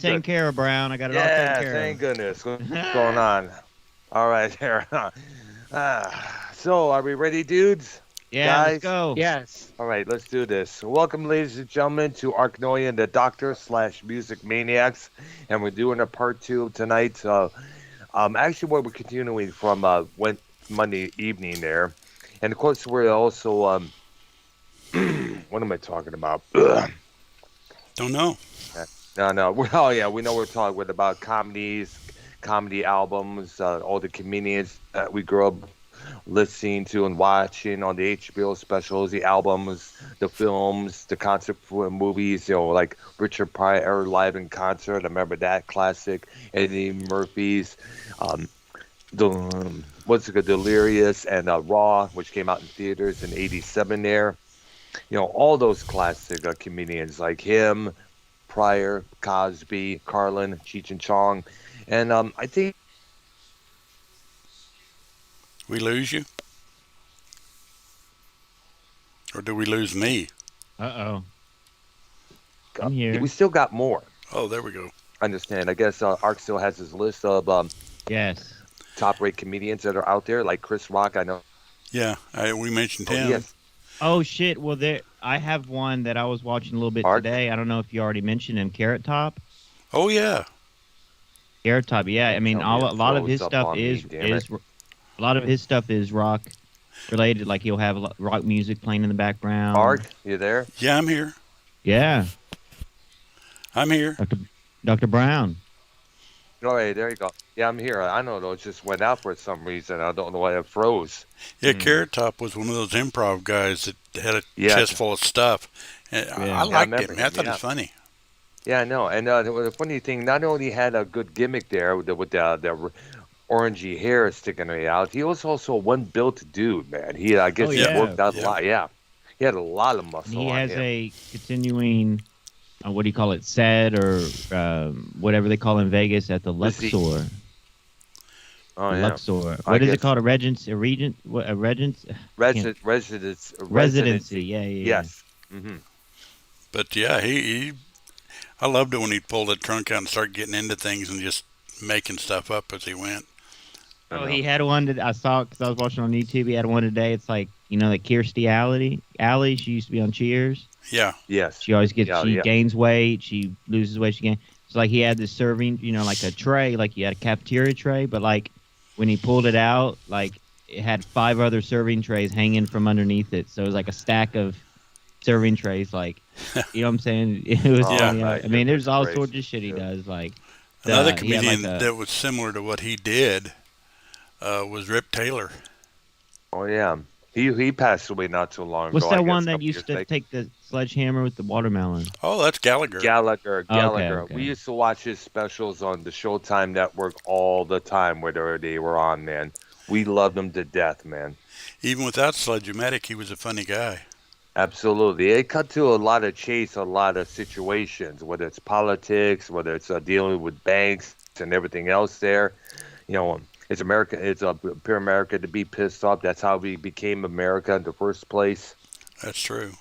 taken care of, Brown. I got it all taken Yeah, care thank of. goodness. What's going on? All right, here. So, are we ready, dudes? Yeah, let's Guys? go. Yes. All right, let's do this. Welcome, ladies and gentlemen, to Arknolia and the Doctor / Music Maniacs. And we're doing a part 2 tonight. Actually, what we're continuing from Monday evening there. And of course, we're also, what am I talking about? Don't know. No. Oh, yeah, we know we're talking about comedies, comedy albums, all the comedians that we grew up listening to and watching on the HBO specials, the albums, the films, the concert movies, like Richard Pryor live in concert. I remember that classic. Eddie Murphy's, the what's it called, Delirious and Raw, which came out in theaters in '87 there. All those classic comedians like him, Pryor, Cosby, Carlin, Cheech and Chong. And I think We lose you? Or do we lose me? Uh-oh. I'm here. we still got more. Oh, there we go. Understand. I guess Ark still has his list of Yes. top-rate comedians that are out there, like Chris Rock. I know. Yeah, we mentioned Oh, him. yes. Oh, shit. Well, I have one that I was watching a little bit Art? today. I don't know if you already mentioned him. Carrot Top. Oh, yeah. Carrot Top, yeah. I mean, Tell me a lot of his throws up stuff on me, damn it. a lot of his stuff is rock related. Like he'll have rock music playing in the background. Ark, you there? Yeah, I'm here. Yeah. I'm here. Dr. Brown. All right, there you go. Yeah, I'm here. I don't know. It just went out for some reason. I don't know why it froze. Yeah, Carrot Top was one of those improv guys that had a Yeah. chest full of stuff. And Yeah. I liked remember him. I thought him, it was funny. Yeah, I know. And the funny thing, not only had a good gimmick there with the orangey hair sticking out, he was also one built dude, man. I guess Oh, he yeah. worked out a Yeah. lot. Yeah, he had a lot of And muscle he on has him. a continuing, what do you call it, set or whatever they call in Vegas at the Disease. Luxor. Oh The yeah, Luxor. I What is it guess- called? A regent? What, a regent? Residency. Yeah. Yes. Mm-hmm. But yeah, I loved it when he'd pull the trunk out and start getting into things and just making stuff up as he went. Oh, he had one that I saw because I was watching on YouTube. He had one today. It's like, like Kirstie Alley. She used to be on Cheers. Yeah. Yes. She always gets, Yeah, she yeah. gains weight. She loses weight. She gains. It's like he had this serving, like a tray, like he had a cafeteria tray, but like when he pulled it out, like it had 5 other serving trays hanging from underneath it. So it was like a stack of serving trays, like, you know what I'm saying? It was Oh, funny. my I mean, there's all goodness sorts of gracious, shit he dude. does. Like Another he had, comedian like, that was similar to what he did was Rip Taylor. Oh yeah, he passed away not too long what's ago. I that guess, one a that couple used years to back. take the sledgehammer with the watermelon? Oh, that's Gallagher. Gallagher. Okay. We used to watch his specials on the Showtime network all the time, whether they were on, man. We loved him to death, man. Even without Sledge-O-Matic, he was a funny guy. Absolutely. It cut to a lot of chase, a lot of situations, whether it's politics, whether it's dealing with banks and everything else there. It's America. It's pure America to be pissed off. That's how we became America in the first place. That's true.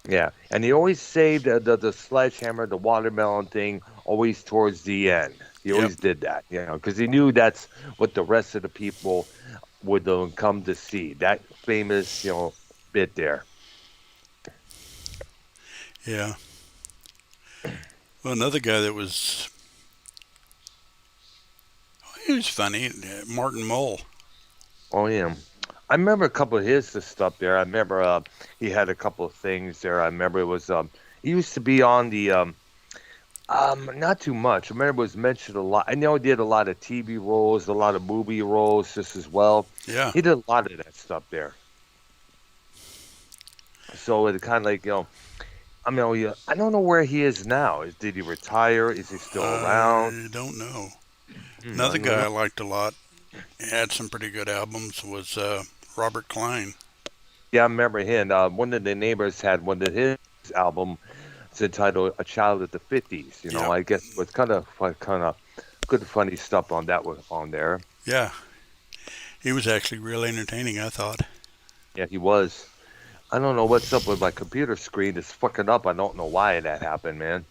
Yeah. And he always saved the sledgehammer, the watermelon thing, always towards the end. He always did that, because he knew that's what the rest of the people would come to see. That famous, bit there. Yeah. Well, another guy that was... He was funny. Martin Mull. Oh, yeah. I remember a couple of his stuff there. I remember he had a couple of things there. I remember it was... he used to be on the... not too much. I remember it was mentioned a lot. I know he did a lot of TV roles, a lot of movie roles just as well. Yeah. He did a lot of that stuff there. So it kind of like, I mean, I don't know where he is now. Did he retire? Is he still around? I don't know. Another guy I liked a lot, had some pretty good albums, was Robert Klein. Yeah, I remember him. One of the neighbors had one of his album. It's entitled "A Child of the '50s." Yeah. I guess it was kind of good, funny stuff on that was on there. Yeah. He was actually really entertaining, I thought. Yeah, he was. I don't know what's up with my computer screen. It's fucking up. I don't know why that happened, man.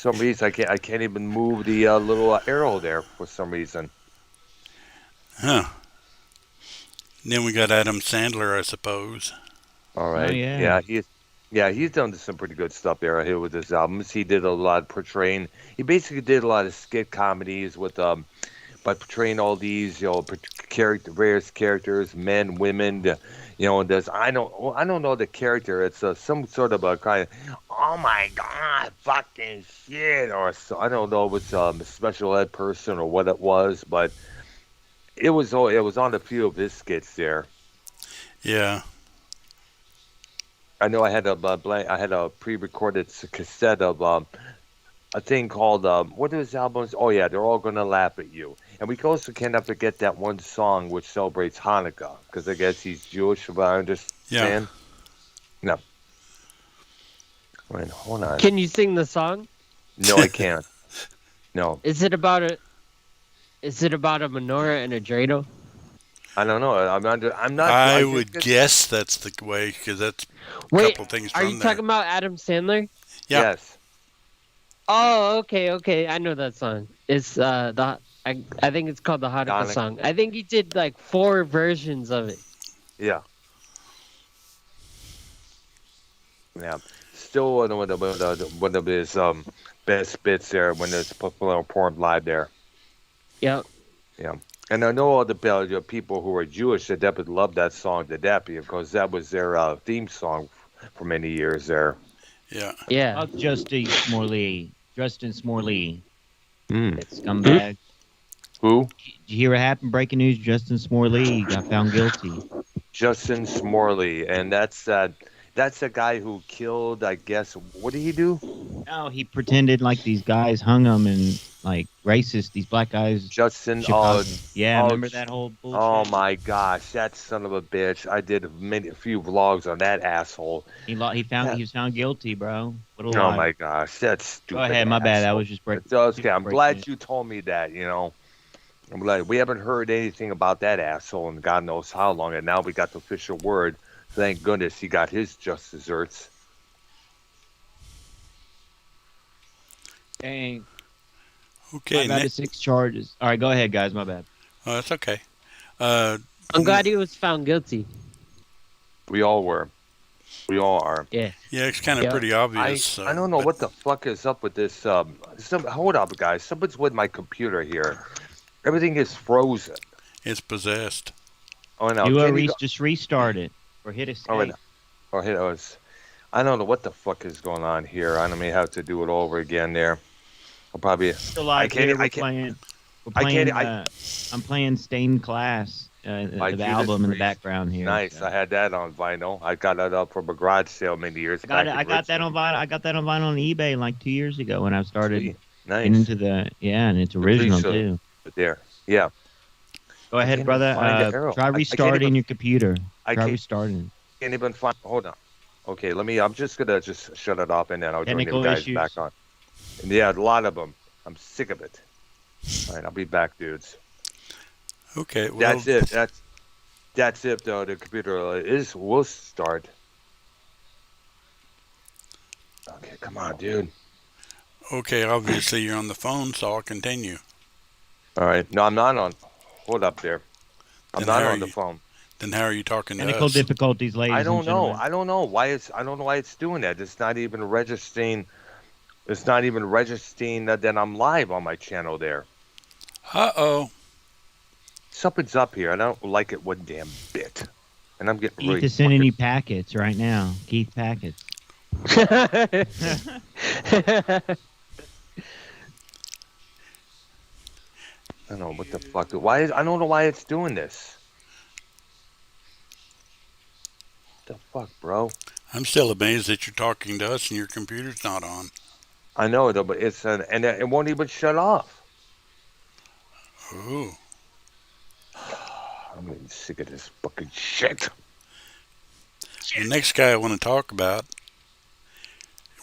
some reason I can't even move the little arrow there for some reason. Huh. Then we got Adam Sandler, I suppose. All right. Oh, yeah. He's done some pretty good stuff there here with his albums. He did a lot of portraying. He basically did a lot of skit comedies with by portraying all these various characters, men, women. There's I don't know the character. It's some sort of a kind of, oh my god, fucking shit, or so, I don't know if it's a special ed person or what it was, but it was on a few of his skits there. Yeah. I know I had a pre-recorded cassette of a thing called what are his albums? Oh yeah, They're All Gonna Laugh at You. And we also cannot forget that one song which celebrates Hanukkah, because I guess he's Jewish, if I understand. Yeah. No. Wait, hold on. Can you sing the song? No, I can't. No. Is it about a menorah and a dreidel? I don't know. I'm not. I would guess that's the way, because that's a couple things from are there. you talking about Adam Sandler? Yeah. Yes. Oh, okay. I know that song. It's I think it's called the Hanukkah song. I think he did like 4 versions of it. Yeah. Yeah. Still one of his best bits there when it's performed live there. Yep. Yeah. And I know all the people who are Jewish that definitely love that song to death, because that was their theme song for many years there. Yeah. Yeah. Justin Smorley. Mm. That scumbag. Who? Did you hear what happened? Breaking news: Justin Smorley got found guilty. Justin Smorley, and that's the guy who killed. I guess. What did he do? No, he pretended like these guys hung him and like racist. These black guys. Justin. Remember that whole bullshit? Oh my gosh, that son of a bitch! I did a few vlogs on that asshole. He was found guilty, bro. What a Oh lie. my gosh, that's stupid. Go ahead, my bad. I was just breaking. It's okay. I'm glad you told me that. I'm glad we haven't heard anything about that asshole in God knows how long, and now we got the official word. Thank goodness he got his just desserts. Dang. Okay. I got 6 charges. All right, go ahead, guys. My bad. Oh, that's okay. I'm glad he was found guilty. We all were. We all are. Yeah. Yeah, it's kind of pretty obvious. I don't know what the fuck is up with this. Hold up, guys. Something's with my computer here. Everything is frozen. It's possessed. Oh no! Just restart it or hit escape. Or hit us. I don't know what the fuck is going on here. I may have to do it over again there. I'll probably. Still live here. I'm playing Stained Class, the album in the background here. Nice. So. I had that on vinyl. I got that up from a garage sale many years back. I got that on vinyl. I got that on vinyl on eBay like 2 years ago when I started nice. into and it's original too. There. Yeah. Go ahead, brother. Try restarting your computer. Try restarting. Can't even find. Hold on. Okay, I'm just gonna shut it off and then I'll join you guys back on. And yeah, a lot of them. I'm sick of it. All right, I'll be back, dudes. Okay. Well, that's it. That's it. Though the computer will start. Okay, come on, dude. Okay, obviously you're on the phone, so I'll continue. All right. No, I'm not on. Hold up there. I'm not on the phone. Then how are you talking to us? Technical difficulties, ladies and gentlemen. I don't know why it's doing that. It's not even registering. It's not even registering that I'm live on my channel there. Uh-oh. Something's up here. I don't like it one damn bit. And I'm getting Keith is sending you packets right now. Keith packets. I don't know what the fuck. I don't know why it's doing this. What the fuck, bro? I'm still amazed that you're talking to us and your computer's not on. I know though, but and it won't even shut off. Oh. I'm getting sick of this fucking shit. The next guy I want to talk about,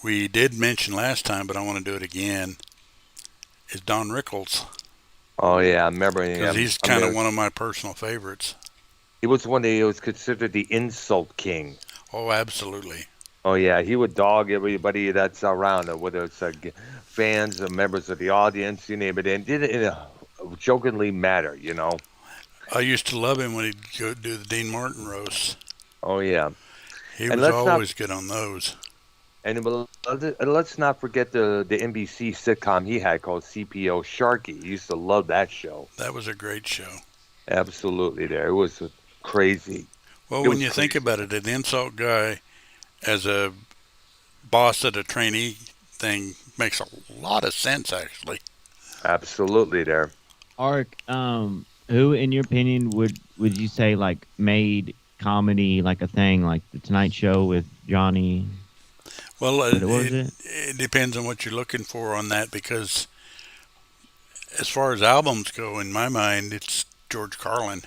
we did mention last time, but I want to do it again, is Don Rickles. Oh yeah, I remember him. Because he's kind of one of my personal favorites. He was he was considered the insult king. Oh, absolutely. Oh yeah, he would dog everybody that's around, whether it's fans, members of the audience, you name it, and did it in a jokingly manner, I used to love him when he'd go do the Dean Martin roasts. Oh yeah, He and was always good on those. let's not forget the NBC sitcom he had called CPO Sharky. He used to love that show. That was a great show. Absolutely, there it was crazy. Well, It when was you think crazy. about it, an insult guy as a boss at a trainee thing makes a lot of sense, actually. Absolutely, there. Ark, who in your opinion would you say like made comedy like a thing, like the Tonight Show with Johnny? Well, What was it? it depends on what you're looking for on that, because as far as albums go, in my mind, it's George Carlin.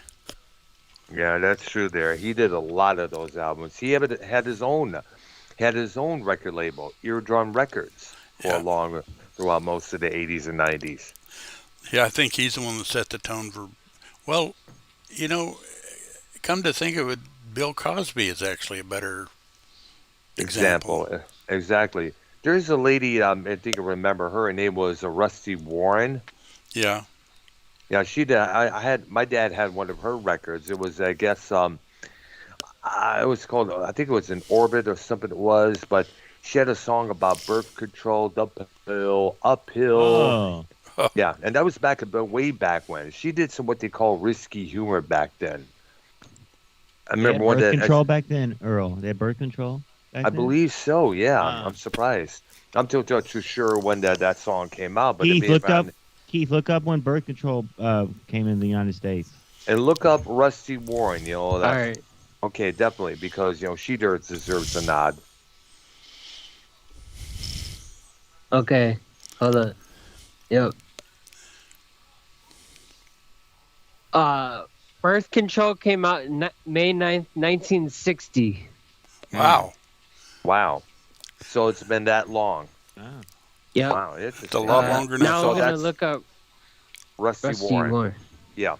Yeah, that's true. There, he did a lot of those albums. He had his own record label, Eardrum Records, for Yeah. throughout most of the '80s and '90s. Yeah, I think he's the one that set the tone for. Well, come to think of it, Bill Cosby is actually a better example. Exactly. There's a lady, I think I remember her. Her name was Rusty Warren. Yeah, Yeah, she did. My dad had one of her records. It was, I guess, it was called, I think it was In Orbit or something it was, but she had a song about birth control, uphill. Oh, Yeah, and that was way back when. She did some what they call risky humor back then. I they had remember one birth that control back then, Earl. They had birth control back I then? believe so. Yeah, Wow. I'm surprised. I'm not too sure when that song came out, but it Keith, may have found, look up when birth control came in the United States. and look up Rusty Warren. All right. Okay, definitely, because she deserves a nod. Okay. Hold on. Yep. Birth Control came out May 9th, 1960. wow, Wow. So it's been that long. Oh. Yep. Wow, it's a lot longer now. Now So I'm gonna that's look up Rusty Rusty Warren. Warren. Yeah.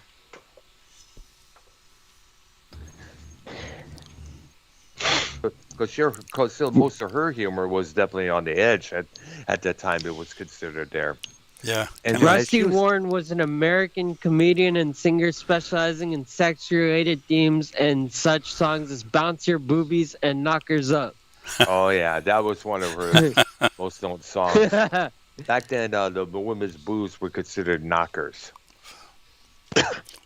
Because most of her humor was definitely on the edge at that time. It was considered there. yeah. And Rusty she was- Warren was an American comedian and singer specializing in sex-related themes and such songs as Bounce Your Boobies and Knockers Up. Oh yeah, that was one of her most known songs. Back then, the women's boobs were considered knockers.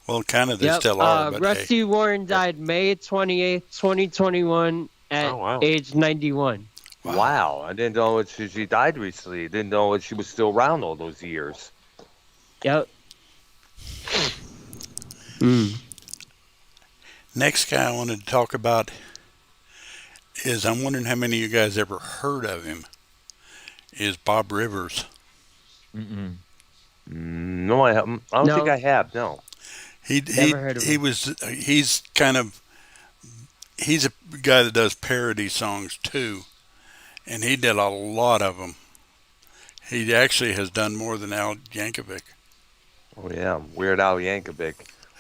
Well, kind of they Yep. still are. But Rusty Warren died May 28th, 2021 at Oh, wow. age 91. Wow, I didn't know she died recently. Didn't know she was still around all those years. Yep. Next guy I wanted to talk about is, I'm wondering how many of you guys ever heard of him, is Bob Rivers. Mm-mm. No, I haven't. I don't No. think I have. No. Never heard of him. He's a guy that does parody songs too, and he did a lot of them. He actually has done more than Al Yankovic. Oh yeah, Weird Al Yankovic.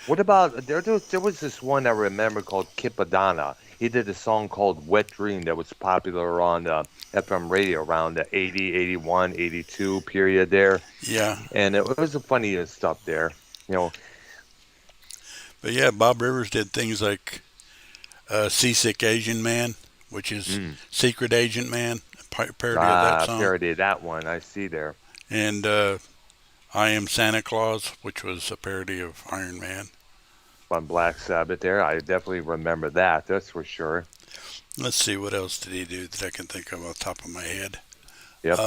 What about there was this one I remember called Kipadana. He did a song called Wet Dream that was popular on FM radio around the 80, 81, 82 period there. Yeah, And it was the funniest stuff there. but yeah, Bob Rivers did things like Seasick Asian Man, which is Secret Agent Man, parody of that song. Parody of that one. I see there. And I Am Santa Claus, which was a parody of Iron Man. On Black Sabbath there. I definitely remember that. That's for sure. Let's see, what else did he do that I can think of off the top of my head? Yep.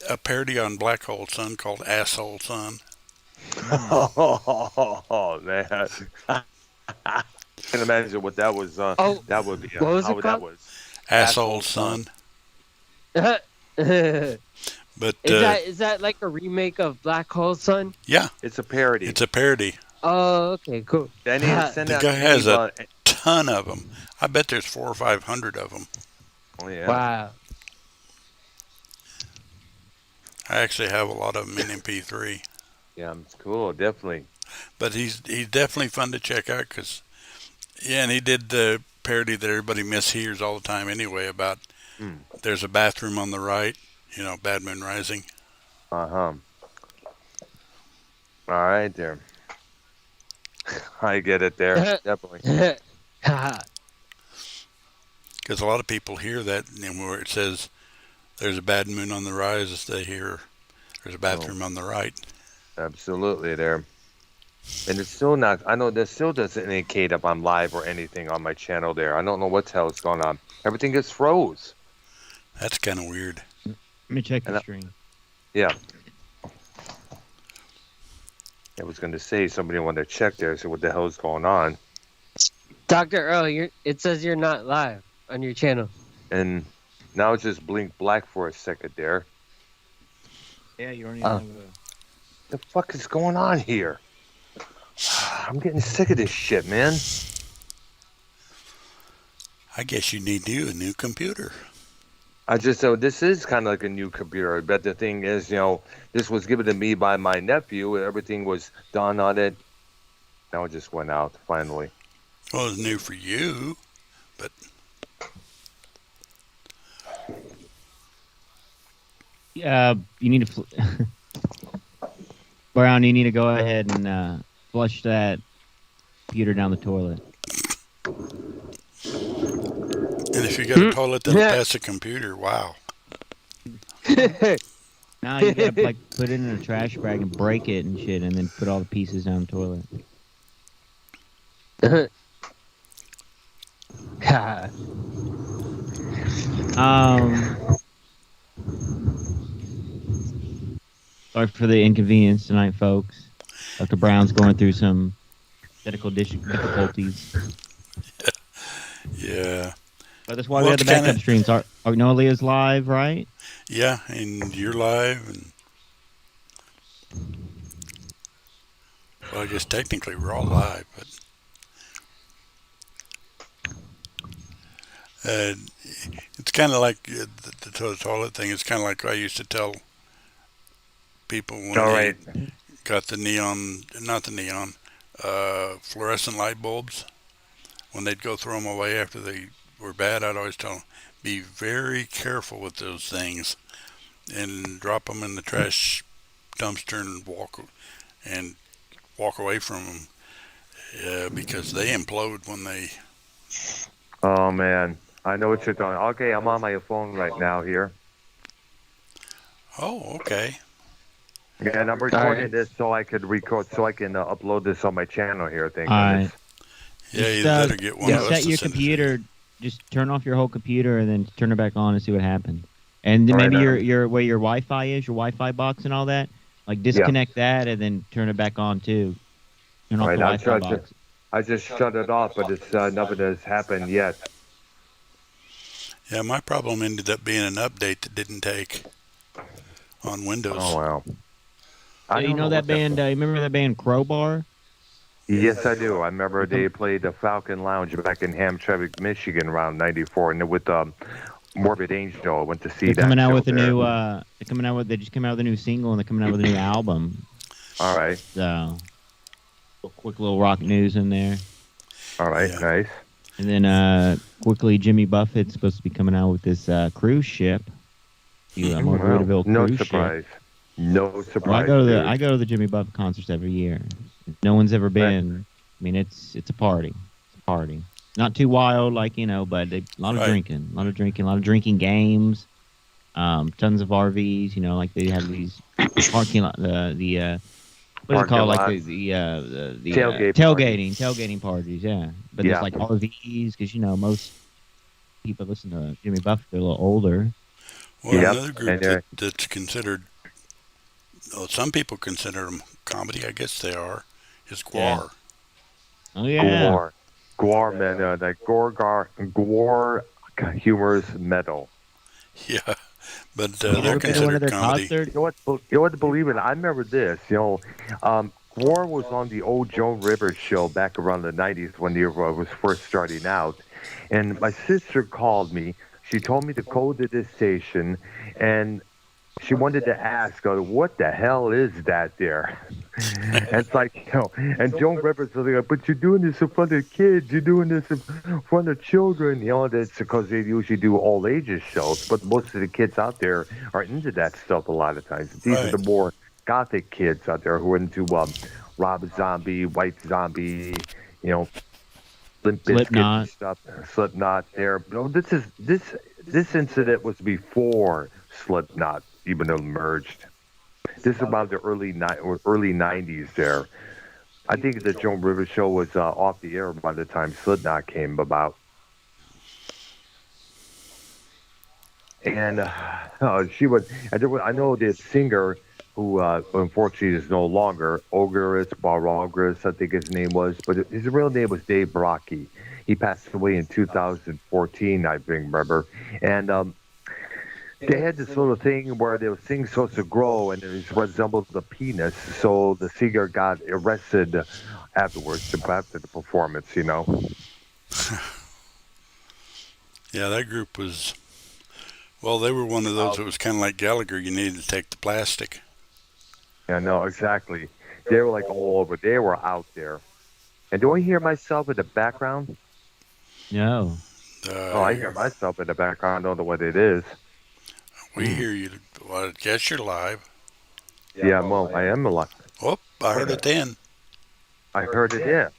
A parody on Black Hole Sun called Asshole Son. Oh man. I can imagine what that was. That would be what was how it that called? was. Asshole Son. is But that like a remake of Black Hole Sun? yeah, It's a parody. it's a parody. Oh, okay, cool. Then send The out guy has email- a ton of them. I bet there's 400 or 500 of them. Oh yeah. Wow. I actually have a lot of them in MP3. Yeah, it's cool. Definitely. But he's definitely fun to check out because, yeah, and he did the parody that everybody mishears all the time anyway about there's a bathroom on the right Bad Moon Rising. Uh-huh. All right, there. I get it there. Definitely. Because a lot of people hear that, where it says there's a bad moon on the rise, they hear there's a bathroom on the right. Absolutely there. And it's still not, I know that still doesn't indicate if I'm live or anything on my channel there. I don't know what the hell is going on. Everything gets froze. That's kind of weird. Let me check the stream. Yeah. I was going to say, somebody wanted to check there, so what the hell is going on? Dr. Earl, it says you're not live on your channel. And now it just blinked black for a second there. Yeah, you're only The fuck is going on here? I'm getting sick of this shit, man. I guess you need a new computer. I just know this is kind of like a new computer, but the thing is, this was given to me by my nephew. Everything was done on it. Now it just went out, finally. Well, it's new for you, but... you need to... Brown, you need to go ahead and flush that computer down the toilet. And if you got a toilet that'll pass a computer, wow. Now you gotta put it in a trash bag and break it and shit, and then put all the pieces down the toilet. Sorry for the inconvenience tonight, folks. Dr. Brown's going through some technical difficulties. Yeah. But that's why we have the backup streams. Arnolia's live, right? Yeah, and you're live. Well, I guess technically we're all live, but... it's kind of like the toilet thing. It's kind of like I used to tell people when they got the fluorescent light bulbs. When they'd go throw them away after they were bad, I'd always tell them, be very careful with those things and drop them in the trash dumpster and walk away from them because they implode when they... Oh, man. I know what you're doing. Okay, I'm on my phone right now here. Oh, okay. Yeah, and I'm recording this so I could upload this on my channel here. All right. Yeah, you better get one of us. Set your computer. Just turn off your whole computer and then turn it back on and see what happens. And then maybe your where your Wi-Fi is, your Wi-Fi box and all that. Like disconnect that and then turn it back on too. Turn off the Wi-Fi box. I just shut it off, but it's nothing has happened yet. Yeah, my problem ended up being an update that didn't take on Windows. Oh wow! You know that band? You remember that band Crowbar? Yes, I do. I remember they played the Falcon Lounge back in Hamtramck, Michigan, around '94, and with Morbid Angel. I went to see that. They're coming out with a new. They just came out with a new single, and they're coming out with a new album. All right. So, quick little rock news in there. All right, nice. And then quickly, Jimmy Buffett's supposed to be coming out with this cruise ship. Margaritaville cruise surprise. ship. No surprise. Well, I go to the Jimmy Buffett concerts every year. No one's ever been. I mean, it's a party. It's a party. Not too wild, but a lot of drinking, a lot of drinking games. Tons of RVs. Like they have these parking lot. What is it called? Like the tailgating parties. Yeah, but it's like RVs because most people listen to Jimmy Buffett. They're a little older. Well, another group that's considered. Well, some people consider them comedy. I guess they are. Is Gwar. Yeah. Oh yeah. Gwar, man. Like Gwar humorous metal. Yeah, but they're considered comedy. You know what? Believe it. I remember this. Gwar was on the old Joan Rivers show back around the '90s when the was first starting out, and my sister called me. She told me to go to this station, and she wanted to ask, what the hell is that there? And it's like, and Joan Rivers was like, but you're doing this in front of kids. You're doing this in front of children. That's because they usually do all ages shows. But most of the kids out there are into that stuff a lot of times. These are Right. the more gothic kids out there who are into Rob Zombie, White Zombie, Limp Bizkit Slipknot. and stuff. Slipknot there. This incident was before Slipknot even emerged. This is about the early 90s there. I think the Joan Rivers show was off the air by the time Slipknot came about. And she was. I know this singer who unfortunately is no longer, Ogris Barogris, I think his name was, but his real name was Dave Brockie. He passed away in 2014, I remember. And they had this little thing where the thing supposed to grow and it resembled a penis, so the singer got arrested afterwards, after the performance, Yeah, that group was, well, they were one of those that was kind of like Gallagher. You needed to take the plastic. Yeah, no, exactly. They were like all over. They were out there. And do I hear myself in the background? No. I hear myself in the background. I don't know what it is. We hear you. Well, I guess you're live. Yeah, well, I am alive. Oh, I heard it then. I heard it, yeah.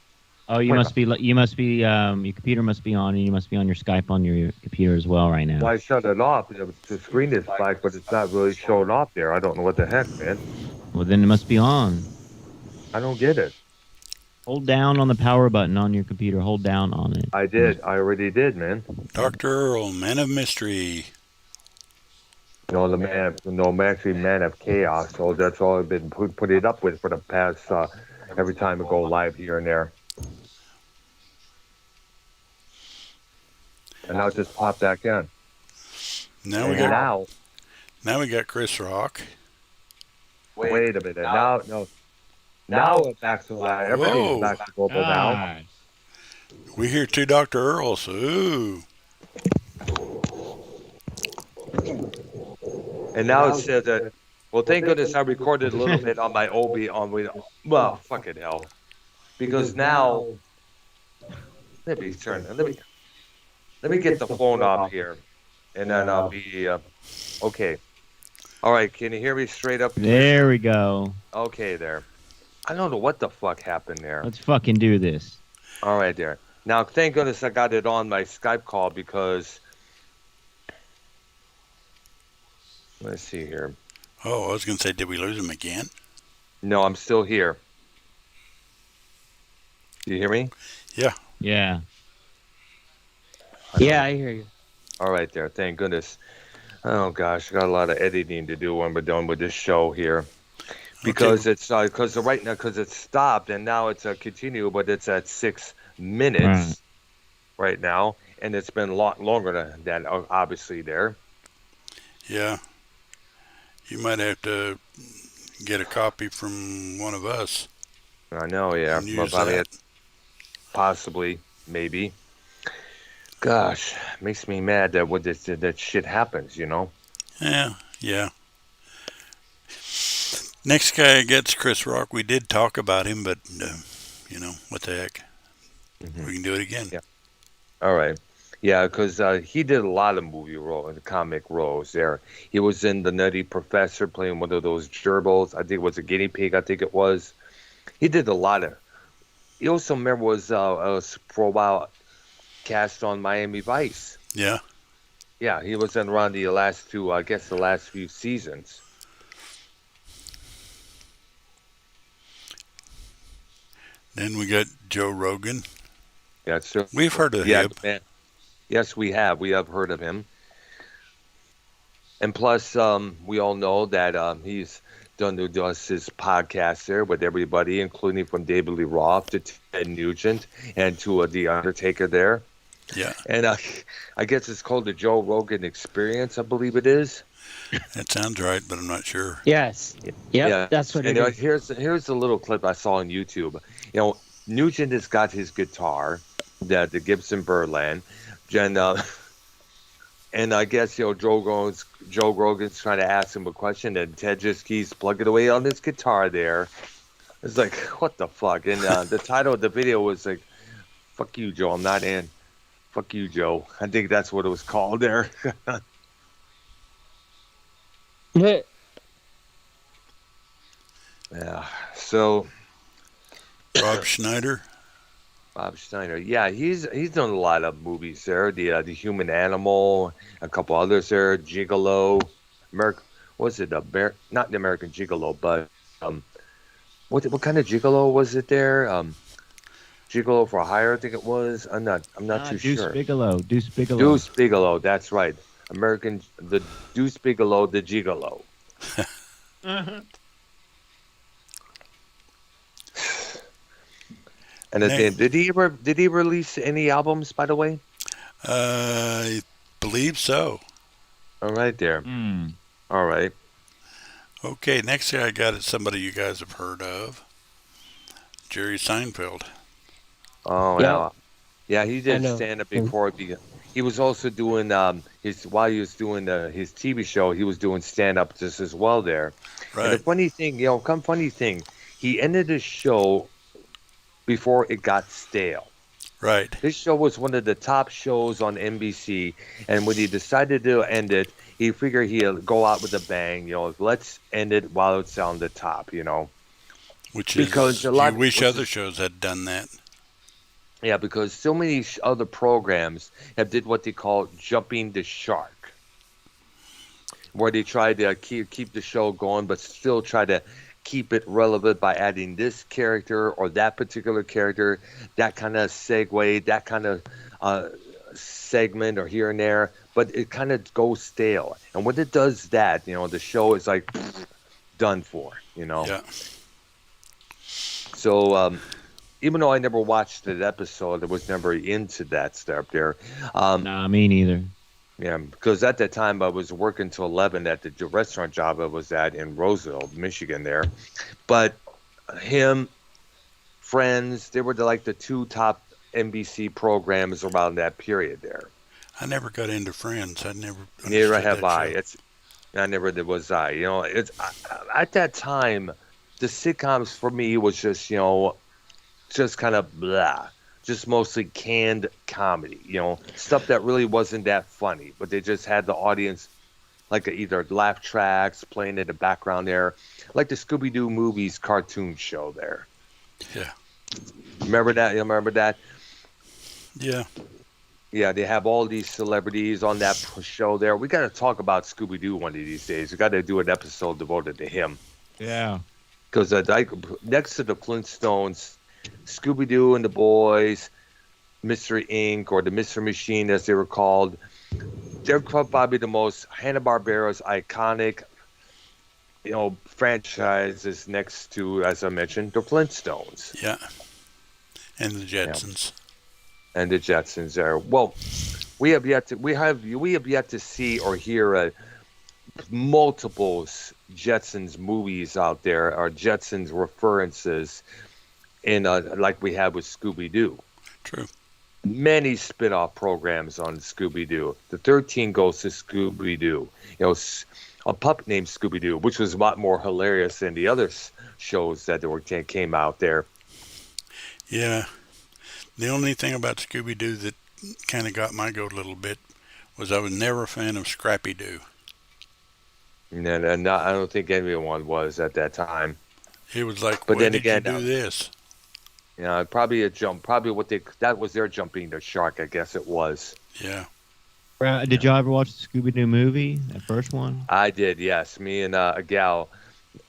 Oh, your computer must be on, and you must be on your Skype on your computer as well right now. Well, I shut it off. The screen is black, but it's not really showing off there. I don't know what the heck, man. Well, then it must be on. I don't get it. Hold down on the power button on your computer. Hold down on it. I did. I already did, man. Dr. Earl, Man of Mystery. No, I'm actually man of chaos. So that's all I've been putting up with for the past, every time I go live here and there. And now just pop back in. Now we got Chris Rock. Wait a minute. Now it's back to live. Everything's back to global now. We hear two Dr. Earls. Ooh. And now it says that, well, thank goodness I recorded a little bit on my well, fucking hell. Because now, let me get the phone off here. And then I'll be, okay. All right, can you hear me straight up? There we go. Okay, there. I don't know what the fuck happened there. Let's fucking do this. All right, there. Now, thank goodness I got it on my Skype call because... Let's see here. Oh, I was going to say, did we lose him again? No, I'm still here. Do you hear me? Yeah. Yeah. Yeah, I hear you. All right, there. Thank goodness. Oh gosh, I got a lot of editing to do when we're done with this show here, because it's right now because it's stopped and now it's a continue, but it's at 6 minutes right now, and it's been a lot longer than that, obviously there. Yeah. You might have to get a copy from one of us. I know, yeah. Possibly, maybe. Gosh, makes me mad that that shit happens, Yeah. Next guy gets Chris Rock. We did talk about him, but, what the heck. Mm-hmm. We can do it again. Yeah. All right. Yeah, because he did a lot of movie roles, comic roles there. He was in The Nutty Professor playing one of those gerbils. I think it was a guinea pig, I think it was. He did a lot of... He also, remember, was for a while cast on Miami Vice. Yeah. Yeah, he was in around the last few seasons. Then we got Joe Rogan. Yeah, so we've heard of him. Man. Yes, we have. We have heard of him. And plus, we all know that he's done his podcast there with everybody, including from David Lee Roth to Ted Nugent and to The Undertaker there. Yeah. And I guess it's called the Joe Rogan Experience, I believe it is. That sounds right, but I'm not sure. Yes. Yep, yeah, that's what it is. Here's a little clip I saw on YouTube. Nugent has got his guitar, the Gibson Birdland, and I guess Joe Rogan's trying to ask him a question, and Ted just keeps plugging away on his guitar there. It's like, what the fuck? And the title of the video was like, "Fuck you, Joe. I'm not in." Fuck you, Joe. I think that's what it was called there. Yeah. So Rob Schneider. Bob Steiner, yeah, he's done a lot of movies there. The Human Animal, a couple others there. Gigolo, American. Was it not the American Gigolo, but what kind of Gigolo was it there? Gigolo for Hire, I think it was. I'm not too Deuce sure. Bigelow. Deuce Bigelow. Deuce Bigelow, that's right. The Deuce Bigelow, the Gigolo. And then, did he release any albums, by the way? I believe so. All right, there. All right. Okay, next guy I got is somebody you guys have heard of. Jerry Seinfeld. Oh, Yeah. yeah. He did stand up before. He was also doing while he was doing his TV show, he was doing stand up just as well there. Right. And the funny thing, he ended his show before it got stale. Right. This show was one of the top shows on NBC, and when he decided to end it, he figured he'd go out with a bang. Let's end it while it's on the top. Which because is, you wish other shows had done that. Yeah, because so many other programs have did what they call jumping the shark, where they try to keep the show going, but still try to keep it relevant by adding this character or that particular character, that kind of segue, that kind of segment or here and there, but it kind of goes stale. And when it does that, the show is like done for, Yeah. So even though I never watched that episode, I was never into that stuff there. Nah, me neither. Yeah, because at that time I was working till 11 at the restaurant job I was at in Roseville, Michigan there. But him, Friends, they were like the two top NBC programs around that period there. I never got into Friends. Neither have I. I never did was I. It's at that time, the sitcoms for me was just, just kind of blah. Just mostly canned comedy, stuff that really wasn't that funny, but they just had the audience like either laugh tracks playing in the background there, like the Scooby-Doo movies cartoon show there. Yeah. Remember that? You remember that? Yeah. Yeah, they have all these celebrities on that show there. We got to talk about Scooby-Doo one of these days. We got to do an episode devoted to him. Yeah. Because next to the Flintstones, Scooby-Doo and the Boys, Mystery Inc., or the Mystery Machine as they were called, they're probably the most Hanna-Barbera's iconic, franchises next to, as I mentioned, the Flintstones. Yeah. And the Jetsons. Yeah. And the Jetsons there. Well, we have yet to see or hear multiple Jetsons movies out there, or Jetsons references in like we have with Scooby-Doo. True. Many spin-off programs on Scooby-Doo. The 13 Ghosts of Scooby-Doo. A pup named Scooby-Doo, which was a lot more hilarious than the other shows that came out there. Yeah. The only thing about Scooby-Doo that kind of got my goat a little bit was I was never a fan of Scrappy-Doo. And I don't think anyone was at that time. It was like, but why then did again, you do this? Probably a jump. Probably that was their jumping the shark. I guess it was. Yeah. Did y'all ever watch the Scooby-Doo movie, that first one? I did, yes. Me and a gal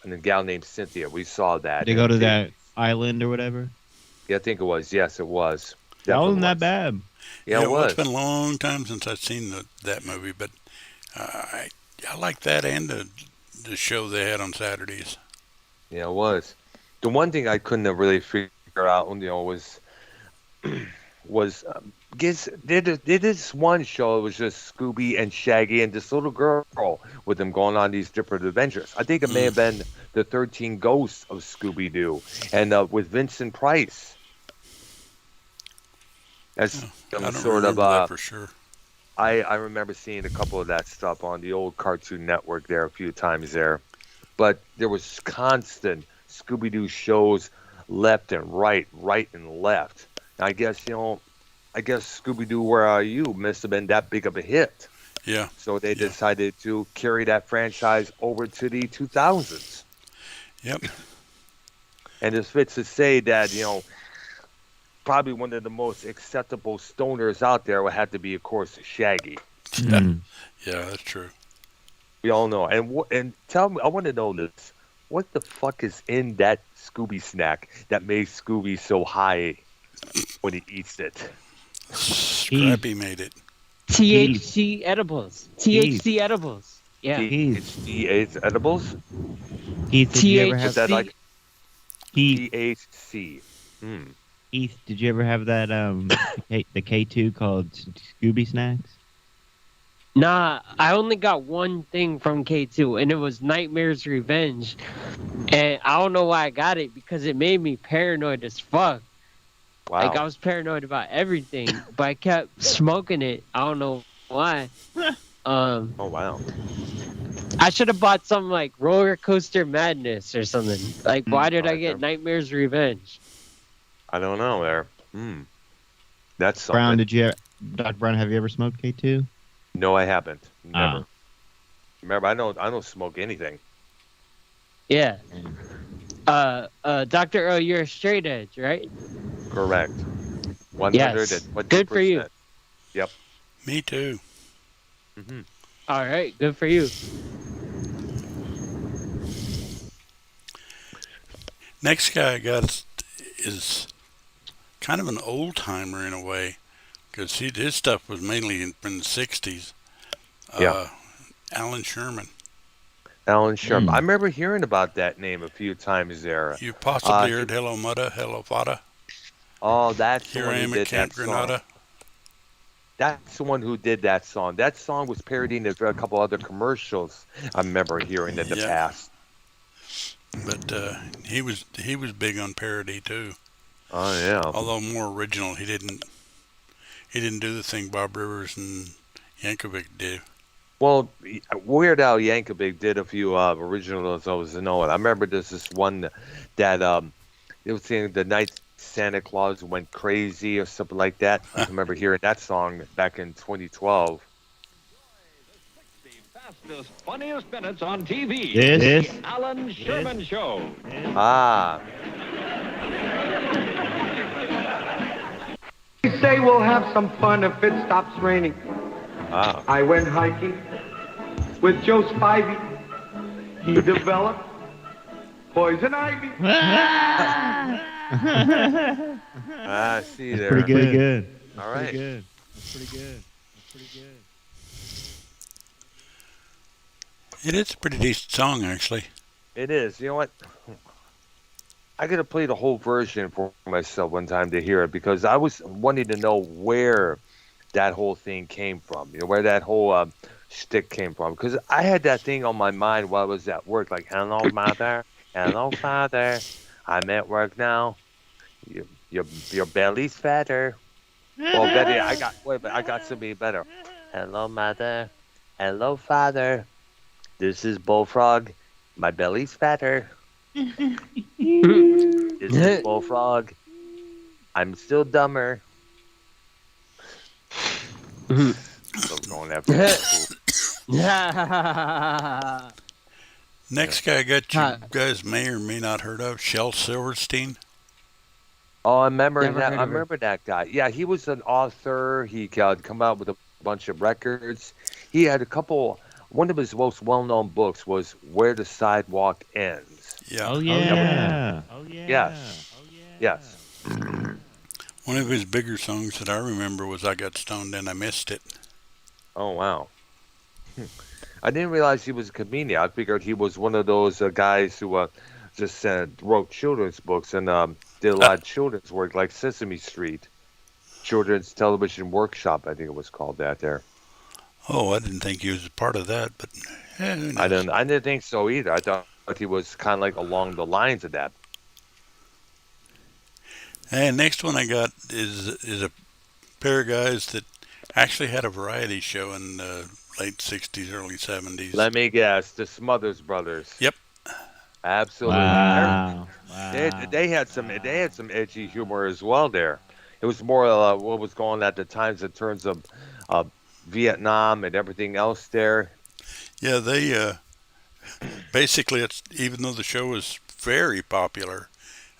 named Cynthia. We saw that. Did they go to that island or whatever? Yeah, I think it was. Yes, it was. That wasn't that bad. Yeah, it was. It's been a long time since I've seen that movie, but I like that and the show they had on Saturdays. Yeah, it was. The one thing I couldn't have really figure out, was did this one show. It was just Scooby and Shaggy and this little girl with them going on these different adventures. I think it may have been the 13 Ghosts of Scooby-Doo, and with Vincent Price as I don't sort remember of that for sure. I remember seeing a couple of that stuff on the old Cartoon Network there a few times there, but there was constant Scooby-Doo shows left and right, right and left. I guess, Scooby-Doo, Where Are You must have been that big of a hit. Yeah. So they decided to carry that franchise over to the 2000s. Yep. And it's fit to say that, probably one of the most acceptable stoners out there would have to be, of course, Shaggy. Mm. Yeah, that's true. We all know. And tell me, I want to know this. What the fuck is in that Scooby snack that made Scooby so high when he eats it? Scrappy made it. THC edibles. THC edibles. Yeah. THC edibles? Heath, did you ever have Is that like Heath, THC? Heath, did you ever have that the K2 called Scooby Snacks? Nah, I only got one thing from K2, and it was Nightmare's Revenge. And I don't know why I got it, because it made me paranoid as fuck. Wow. Like, I was paranoid about everything, but I kept smoking it. I don't know why. Oh, wow. I should have bought some, like, Roller Coaster Madness or something. Like, why did I get Nightmare's Revenge? I don't know there. That's something. Brown, Dr. Brown, have you ever smoked K2? No, I haven't. Never. Oh. Remember, I don't smoke anything. Yeah. Dr. O, you're a straight edge, right? Correct. 120%. Yes. Good for you. Yep. Me too. All right, good for you. Next guy I got is kind of an old timer in a way, because his stuff was mainly in the 60s. Alan Sherman. Alan Sherman. I remember hearing about that name a few times there. You possibly heard Hello Mudda, Hello Fada. Oh, that's the Here one I who am did at Camp that Granada. song. That's the one who did that song. That song was parodying a couple other commercials I remember hearing in the past. But he was big on parody too. Oh yeah. Although more original, he didn't do the thing Bob Rivers and Yankovic did. Well, Weird Al Yankovic did a few originals I was knowing. I remember there's this one that it was saying the night Santa Claus went crazy or something like that. I remember hearing that song back in 2012. Fastest, funniest minutes on TV. This The Alan Sherman Show. Ah. They say we'll have some fun if it stops raining. Ah. I went hiking with Joe Spivey. He developed poison ivy. See there. Pretty good. All right. That's pretty good. It is a pretty decent song, actually. It is. You know what? I gotta play the whole version for myself one time to hear it, because I was wanting to know where that whole thing came from. Where that whole shtick came from. Because I had that thing on my mind while I was at work, like, hello, mother. Hello, father. I'm at work now. Your belly's fatter. Well, Betty, I got something better. Hello, mother. Hello, father. This is Bullfrog. My belly's fatter. This is Bullfrog. I'm still dumber. So going after that. Next guy I got you guys may or may not heard of, Shel Silverstein. Oh, I remember Never that. heard I of him. remember that guy. Yeah, he was an author. He come out with a bunch of records. He had a couple. One of his most well-known books was Where the Sidewalk Ends. Yeah. Oh yeah. Oh yeah. Yes. Yes. One of his bigger songs that I remember was I Got Stoned and I Missed It. Oh wow. I didn't realize he was a comedian. I figured he was one of those guys who just wrote children's books and did a lot of children's work, like Sesame Street, Children's Television Workshop. I think it was called that there. Oh, I didn't think he was a part of that, but who knows? I didn't think so either. I thought he was kind of like along the lines of that. And next one I got is a pair of guys that actually had a variety show in the late 60s, early 70s. Let me guess, the Smothers Brothers. Yep. Absolutely. Wow. They had some edgy humor as well there. It was more what was going on at the times in terms of uh, Vietnam and everything else there. Yeah, they basically, it's even though the show was very popular,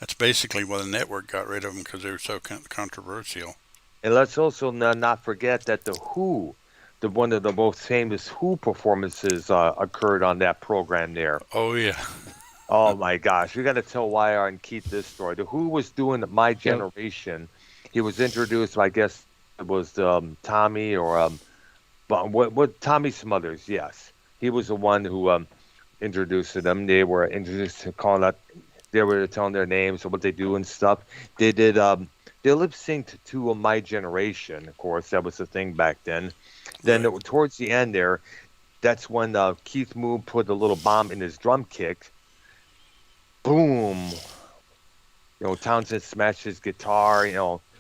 that's basically why the network got rid of them because they were so controversial. And let's also not forget that the Who, one of the most famous Who performances occurred on that program there. Oh yeah, Oh my gosh, we got to tell Wire and Keith this story. The Who was doing My Yep. Generation. He was introduced, I guess it was Tommy or but what Tommy Smothers, yes. He was the one who introduced them. They were introduced to calling out, they were telling their names and what they do and stuff. They did they lip synced to My Generation, of course. That was the thing back then. Then Right. towards the end there, that's when Keith Moon put a little bomb in his drum kick. Boom. Townsend smashed his guitar.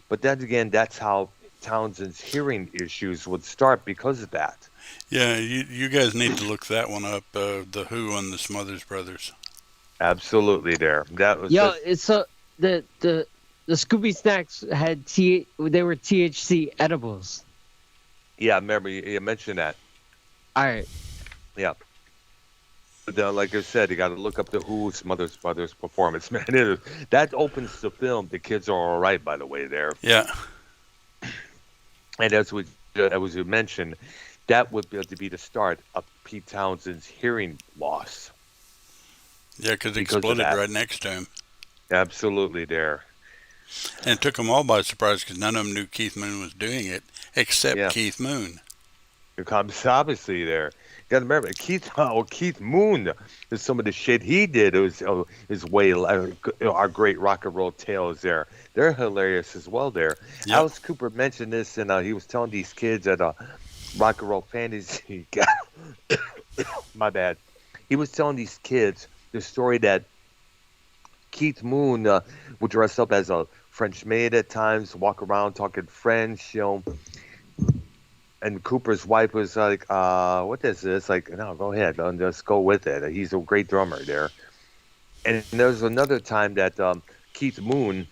But then again, that's how Townsend's hearing issues would start because of that. Yeah. You guys need to look that one up. The Who and the Smothers Brothers. Absolutely there. That was Yo, it's so the Scooby snacks had they were THC edibles. yeah, I remember you mentioned that. All right. Yeah. But like I said, you got to look up the Who Smothers Brothers performance, man. That opens the film. The kids are all right, by the way, there. Yeah. And as you mentioned, that would be the start of Pete Townsend's hearing loss. Yeah, because it Because of exploded that. right next to him. Absolutely there. And it took them all by surprise because none of them knew Keith Moon was doing it except Yeah. Keith Moon. It comes obviously there. You got to remember Keith Moon. Some of the shit he did is way our great rock and roll tales there. They're hilarious as well there. Yep. Alice Cooper mentioned this, and he was telling these kids at Rock and Roll Fantasy. My bad. He was telling these kids the story that Keith Moon would dress up as a French maid at times, walk around talking French, And Cooper's wife was like, what is this? Like, no, go ahead. Just go with it. He's a great drummer there. And there was another time that Keith Moon,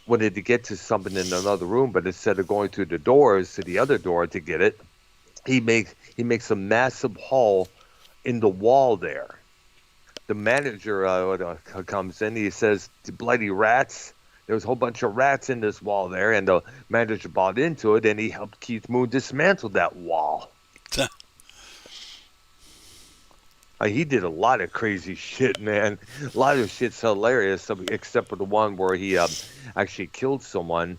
wanted to get to something in another room, but instead of going through the doors to the other door to get it, he makes a massive hole in the wall there. The manager comes in. He says, "The bloody rats." There was a whole bunch of rats in this wall there, and the manager bought into it, and he helped Keith Moon dismantle that wall. He did a lot of crazy shit, man. A lot of shit's hilarious, except for the one where he actually killed someone,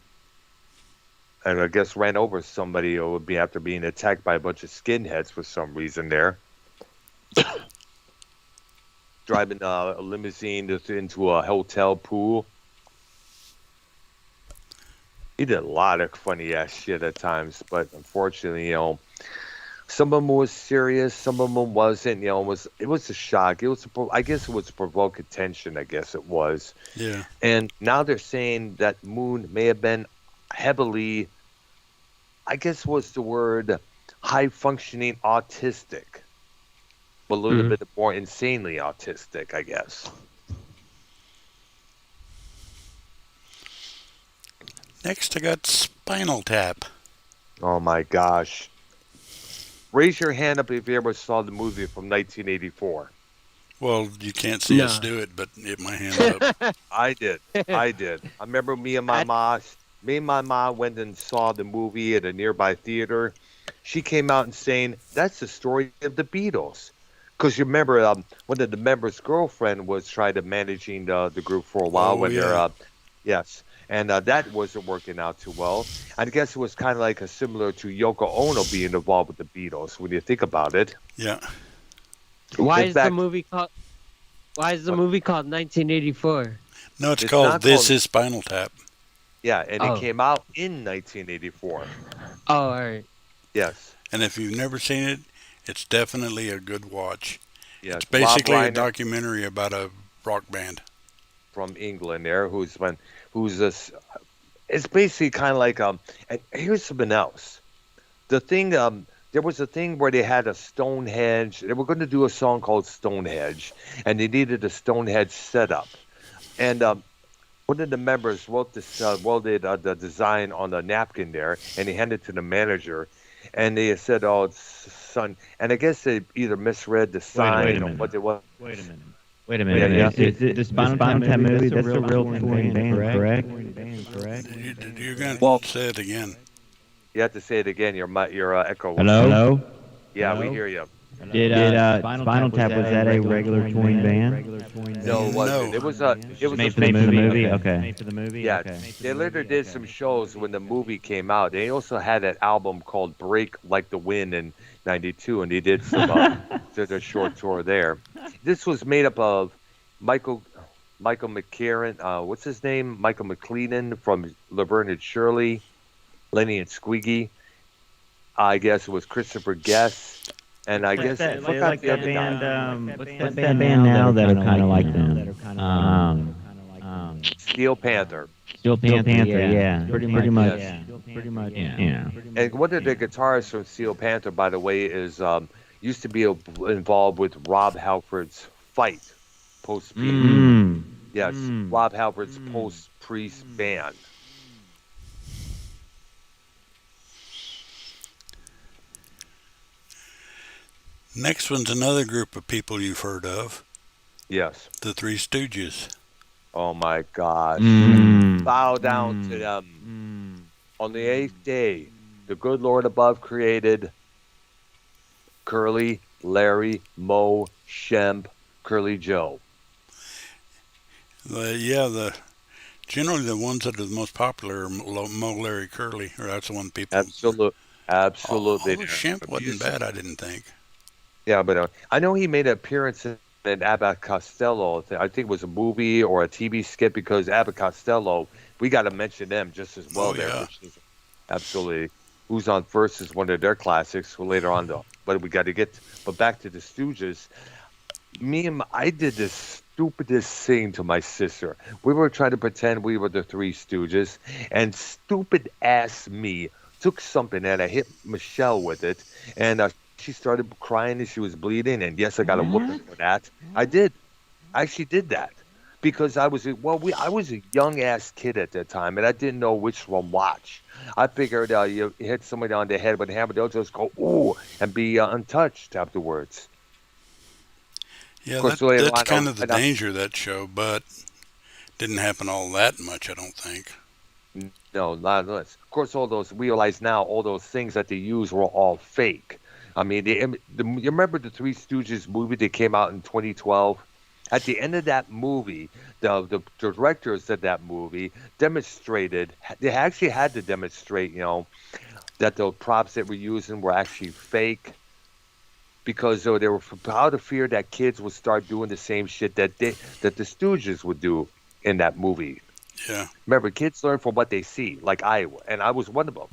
and I guess ran over somebody who would be after being attacked by a bunch of skinheads for some reason there. Driving a limousine into a hotel pool. He did a lot of funny ass shit at times, but unfortunately, some of them was serious, some of them wasn't. It was a shock. I guess it was to provoke attention. I guess it was. Yeah. And now they're saying that Moon may have been heavily, I guess was the word, high functioning autistic, a little bit more insanely autistic, I guess. Next, I got Spinal Tap. Oh my gosh. Raise your hand up if you ever saw the movie from 1984. Well, you can't see us No. do it, but it my hand up. I did. I remember me and my mom went and saw the movie at a nearby theater. She came out and saying, "That's the story of the Beatles." Because you remember one of the members' girlfriend was trying to managing the group for a while Oh, when yeah. they're yes. And that wasn't working out too well. I guess it was kind of like similar to Yoko Ono being involved with the Beatles when you think about it. Yeah. Why In is fact- the movie called 1984? No, it's It's called not This called- is Spinal Tap. Yeah, and Oh. it came out in 1984. Oh, all right. Yes. And if you've never seen it, it's definitely a good watch. Yes. It's basically Rob a Reiner documentary about a rock band. from England there, who's this. It's basically kind of like and here's something else. The thing, there there was a thing where they had a Stonehenge. They were going to do a song called Stonehenge, and they needed a Stonehenge setup. And one of the members wrote this, welded the design on the napkin there, and he handed it to the manager. And they said, "Oh, it's son." And I guess they either misread the sign or what it was. Wait a minute. The Spinal Tap movie, that's a real touring band, correct? You're going to say it again. You have to say it again. Your echo. Hello? Yeah, we hear you. Did Spinal Tap, was that a regular touring band? No, it wasn't. It was Made for the movie? Okay. Made for the movie? Yeah, Okay. they later did some shows when the movie came out. They also had an album called Break Like the Wind in '92, and they did some did a short tour there. This was made up of Michael McCarran, what's his name? Michael McLennan from Laverne and Shirley, Lenny and Squiggy. I guess it was Christopher Guest. And I guess What's forgot like the that other band? guy. What's that band now that are kind of like them? Steel Panther. Steel Panther, yeah. Pretty much. Yes. Pretty much. Yeah. And one of the guitarists from Steel Panther, by the way, is used to be involved with Rob Halford's Fight post-Priest. Yes, Rob Halford's post-Priest band. Next one's another group of people you've heard of, Yes. the Three Stooges. Oh my gosh. Bow down to them. On the 8th day, the good Lord above created Curly, Larry, Moe, Shemp, Curly Joe. Generally the ones that are the most popular are Moe, Larry, Curly, or that's the one people. Absolutely. Although Shemp wasn't bad, I didn't think. Yeah, but I know he made an appearance in Abbott Costello. I think it was a movie or a TV skit because Abbott Costello, we got to mention them just as well there. Yeah. Which is absolutely. Who's on First is one of their classics later on, though. But we got to get. But back to the Stooges. I did this stupidest thing to my sister. We were trying to pretend we were the Three Stooges, and stupid ass me took something and I hit Michelle with it, and she started crying and she was bleeding, and yes, I got a whooping for that. I did. I actually did that because I was a young ass kid at that time, and I didn't know which one watch. I figured you hit somebody on the head with a hammer, they'll just go ooh and be untouched afterwards. Yeah, course, that's kind of the danger of that show, but didn't happen all that much, I don't think. No, not unless. Of course, all those realize now all those things that they used were all fake. I mean, you remember the Three Stooges movie that came out in 2012? At the end of that movie, the directors of that movie demonstrated, they actually had to demonstrate, that the props that we're using were actually fake because they were out of fear that kids would start doing the same shit that the Stooges would do in that movie. Yeah. Remember, kids learn from what they see, like I was one of them.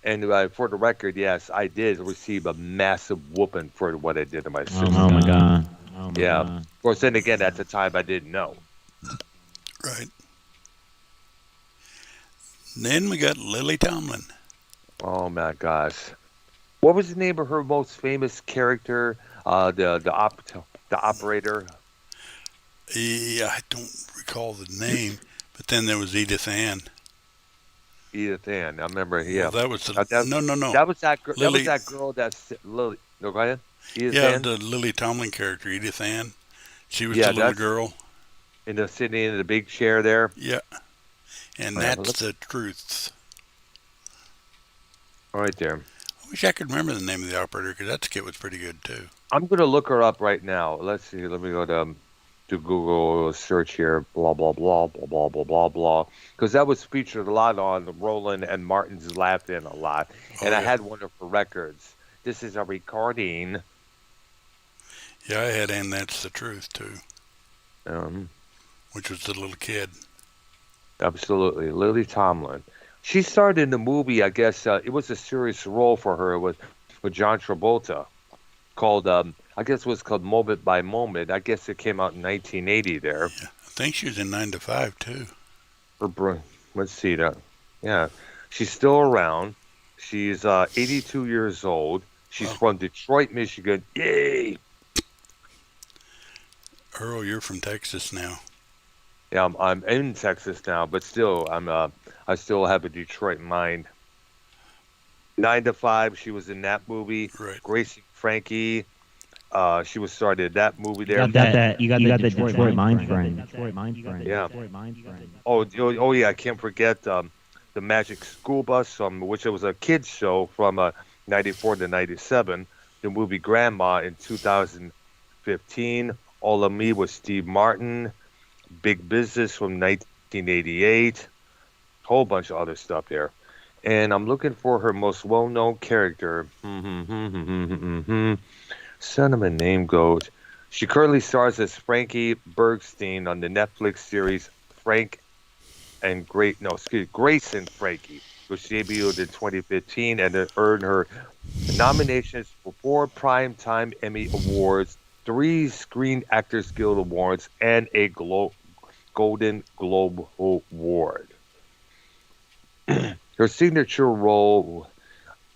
And for the record, yes, I did receive a massive whooping for what I did to my sister. Oh my God. Yeah. Of course, then again, at the time, I didn't know. Right. Then we got Lily Tomlin. Oh my gosh. What was the name of her most famous character? The operator. Yeah, I don't recall the name, but then there was Edith Ann. Edith Ann. I remember. Yeah. Well, that was no. That was that girl. Lily. That was that girl. That's Lily. No, go ahead. Edith Yeah, Ann? the Lily Tomlin character, Edith Ann. She was Yeah, the little that's- girl. Sitting in the big chair there. Yeah. And Oh, yeah, that's the truth. Right there. I wish I could remember the name of the operator because that skit was pretty good too. I'm gonna look her up right now. Let's see. Let me go to Google search here. Blah blah blah blah blah blah blah blah. Because that was featured a lot on Roland and Martin's Laugh-In a lot, and I yeah. had one of her records. This is a recording. Yeah, I had And That's the Truth too, Um, which was the little kid. Absolutely, Lily Tomlin. She starred in the movie. I guess it was a serious role for her with John Travolta, called I guess it was called Moment by Moment. I guess it came out in 1980 there. Yeah, I think she was in 9 to 5 too. Let's see that. Yeah, she's still around. She's 82 years old. She's Wow. from Detroit, Michigan. Yay! Earl, you're from Texas now. Yeah, I'm in Texas now, but still, I still have a Detroit mind. 9 to 5. She was in that movie. Right. Gracie Frankie. She was started in that movie You there. got that. You got the Detroit mind frame. Yeah. Oh yeah. I can't forget the Magic School Bus, which it was a kids show from '94 to '97. The movie Grandma in 2015. All of Me with Steve Martin. Big Business from 1988. Whole bunch of other stuff there. And I'm looking for her most well-known character. Cinnamon name goes. She currently stars as Frankie Bergstein on the Netflix series Grace and Frankie, which debuted in 2015 and it earned her nominations for 4 Primetime Emmy Awards, 3 Screen Actors Guild Awards, and a Golden Globe Award. Her signature role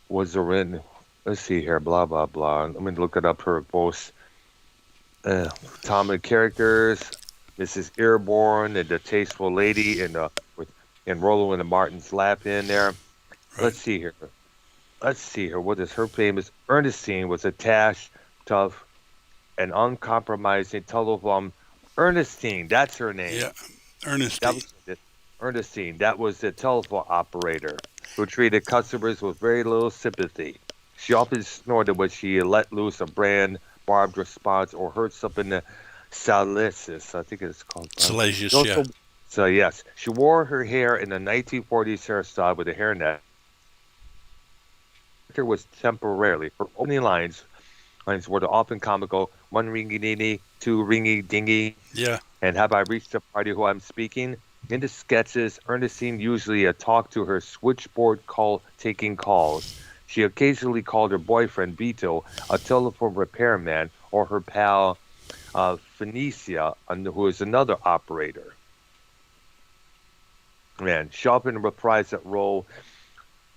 was in, let's see here, blah, blah, blah. Let me look it up, her most Tomlin characters, Mrs. Earborn, and the Tasteful Lady, and Rollo and Martin's lap in there. Right. Let's see here. What is her famous? Ernestine was a tough, and uncompromising telephone. Ernestine, that's her name. Yeah, Ernestine. That was it. Ernestine, that was the telephone operator who treated customers with very little sympathy. She often snorted when she let loose a brand barbed response or heard something salacious. I think it's called. Salacious, Also, yeah. So yes, she wore her hair in the 1940s hairstyle with a hairnet. Her was temporarily. Her opening lines were often comical. 1 ringy dingy, 2 ringy dingy. Yeah. And have I reached the party who I'm speaking? In the sketches, Ernestine usually talked to her switchboard taking calls. She occasionally called her boyfriend Vito, a telephone repairman, or her pal Phoenicia, who is another operator. Man, she often reprised that role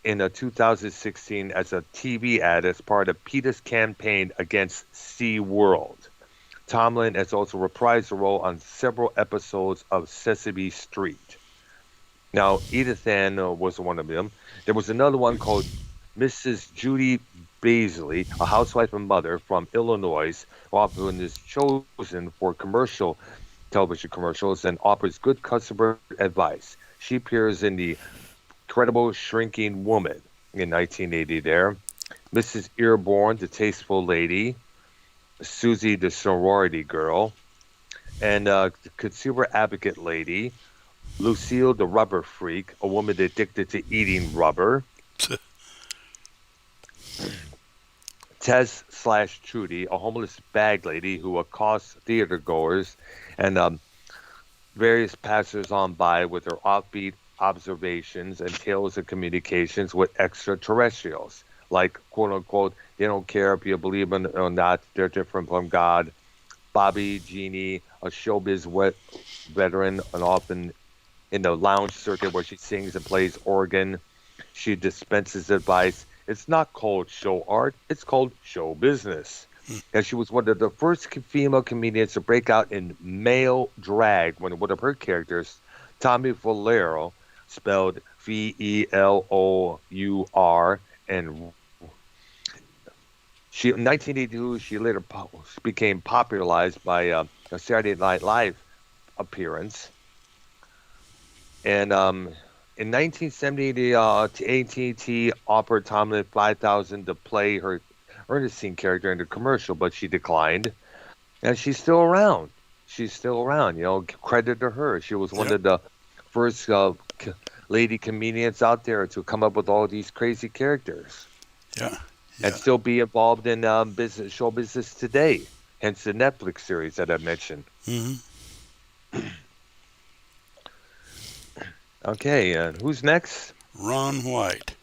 in 2016 as a TV ad as part of PETA's campaign against SeaWorld. Tomlin has also reprised the role on several episodes of Sesame Street. Now, Edith Ann was one of them. There was another one called Mrs. Judy Beasley, a housewife and mother from Illinois, who often is chosen for television commercials and offers good customer advice. She appears in the Incredible Shrinking Woman in 1980 there. Mrs. Earborn, the Tasteful Lady. Susie, the Sorority Girl. And the Consumer Advocate Lady. Lucille, the Rubber Freak, a woman addicted to eating rubber. Tess/Trudy, a homeless bag lady who accosts theater goers and various passers-on-by with her offbeat observations and tales of communications with extraterrestrials. Like, quote-unquote, they don't care if you believe in it or not, they're different from God. Bobby Jeannie, a showbiz veteran, and often in the lounge circuit where she sings and plays organ. She dispenses advice. It's not called show art, it's called show business. And she was one of the first female comedians to break out in male drag when one of her characters, Tommy Valero, spelled Velour, and in 1982, she later became popularized by a Saturday Night Live appearance. And in 1970, AT&T offered Tomlin $5,000 to play her Ernestine character in the commercial, but she declined. And she's still around. Credit to her. She was one of the first lady comedians out there to come up with all these crazy characters. Yeah. And still be involved in show business today. Hence the Netflix series that I mentioned. Mm-hmm. Okay, who's next? Ron White.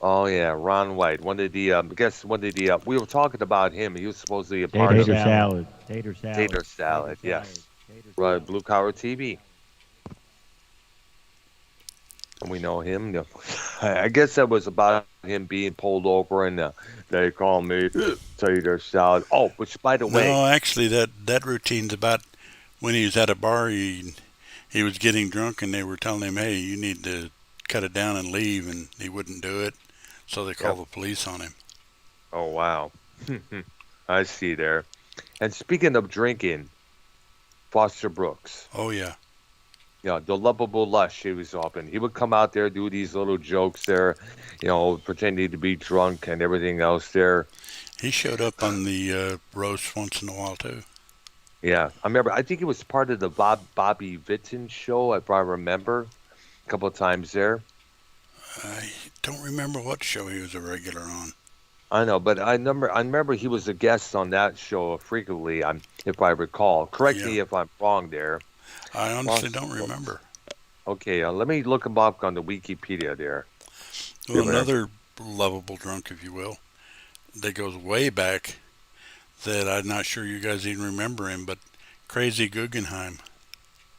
Oh yeah, Ron White. We were talking about him. He was supposedly a part of Tater Salad, yes. Right, Blue Collar TV. We know him. I guess that was about him being pulled over, and they call me Tater Salad. Oh, which by the way, No, actually, that routine's about when he was at a bar. He was getting drunk, and they were telling him, "Hey, you need to cut it down and leave," and he wouldn't do it, so they called the police on him. oh wow, I see there. And speaking of drinking, Foster Brooks. Oh yeah, Yeah, the lovable lush he was often. He would come out there, do these little jokes there, pretending to be drunk and everything else there. he showed up on the roast once in a while too. Yeah, I remember. I think he was part of the Bobby Vinton show, if I remember, a couple of times there. I don't remember what show he was a regular on. I know, but I remember he was a guest on that show frequently, if I recall. Correct me if I'm wrong there. I honestly don't remember. Okay, let me look him up on the Wikipedia there. Well, another lovable drunk, if you will, that goes way back that I'm not sure you guys even remember him, but Crazy Guggenheim.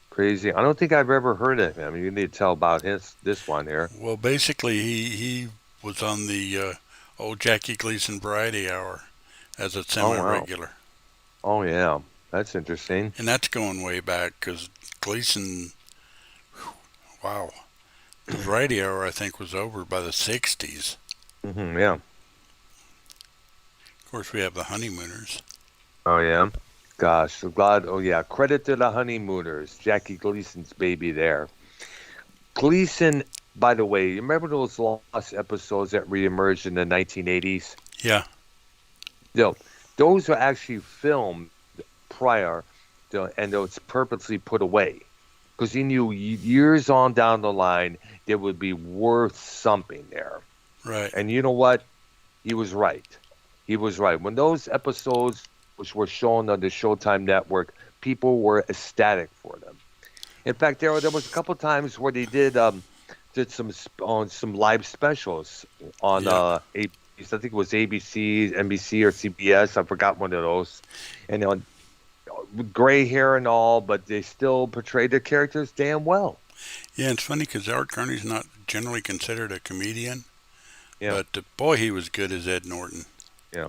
Crazy. I don't think I've ever heard of him. You need to tell about this one here. Well, basically, he was on the old Jackie Gleason Variety Hour as a semi-regular. Oh, yeah. That's interesting. And that's going way back because Gleason, wow. The Variety Hour, I think, was over by the 60s. Yeah. Of course, we have the Honeymooners. Oh, yeah. Gosh, so glad. Oh, yeah. Credit to the Honeymooners. Jackie Gleason's baby there. Gleason, by the way, you remember those lost episodes that reemerged in the 1980s? Yeah. Those were actually filmed prior and it was purposely put away because he knew years on down the line there would be worth something there. Right. And you know what? He was right. He was right. When those episodes which were shown on the Showtime network, people were ecstatic for them. In fact, there was a couple times where they did some live specials on I think it was ABC, NBC, or CBS. I forgot one of those. And with gray hair and all, but they still portrayed their characters damn well. Yeah, it's funny because Art Carney's not generally considered a comedian. Yeah. But boy, he was good as Ed Norton. Yeah.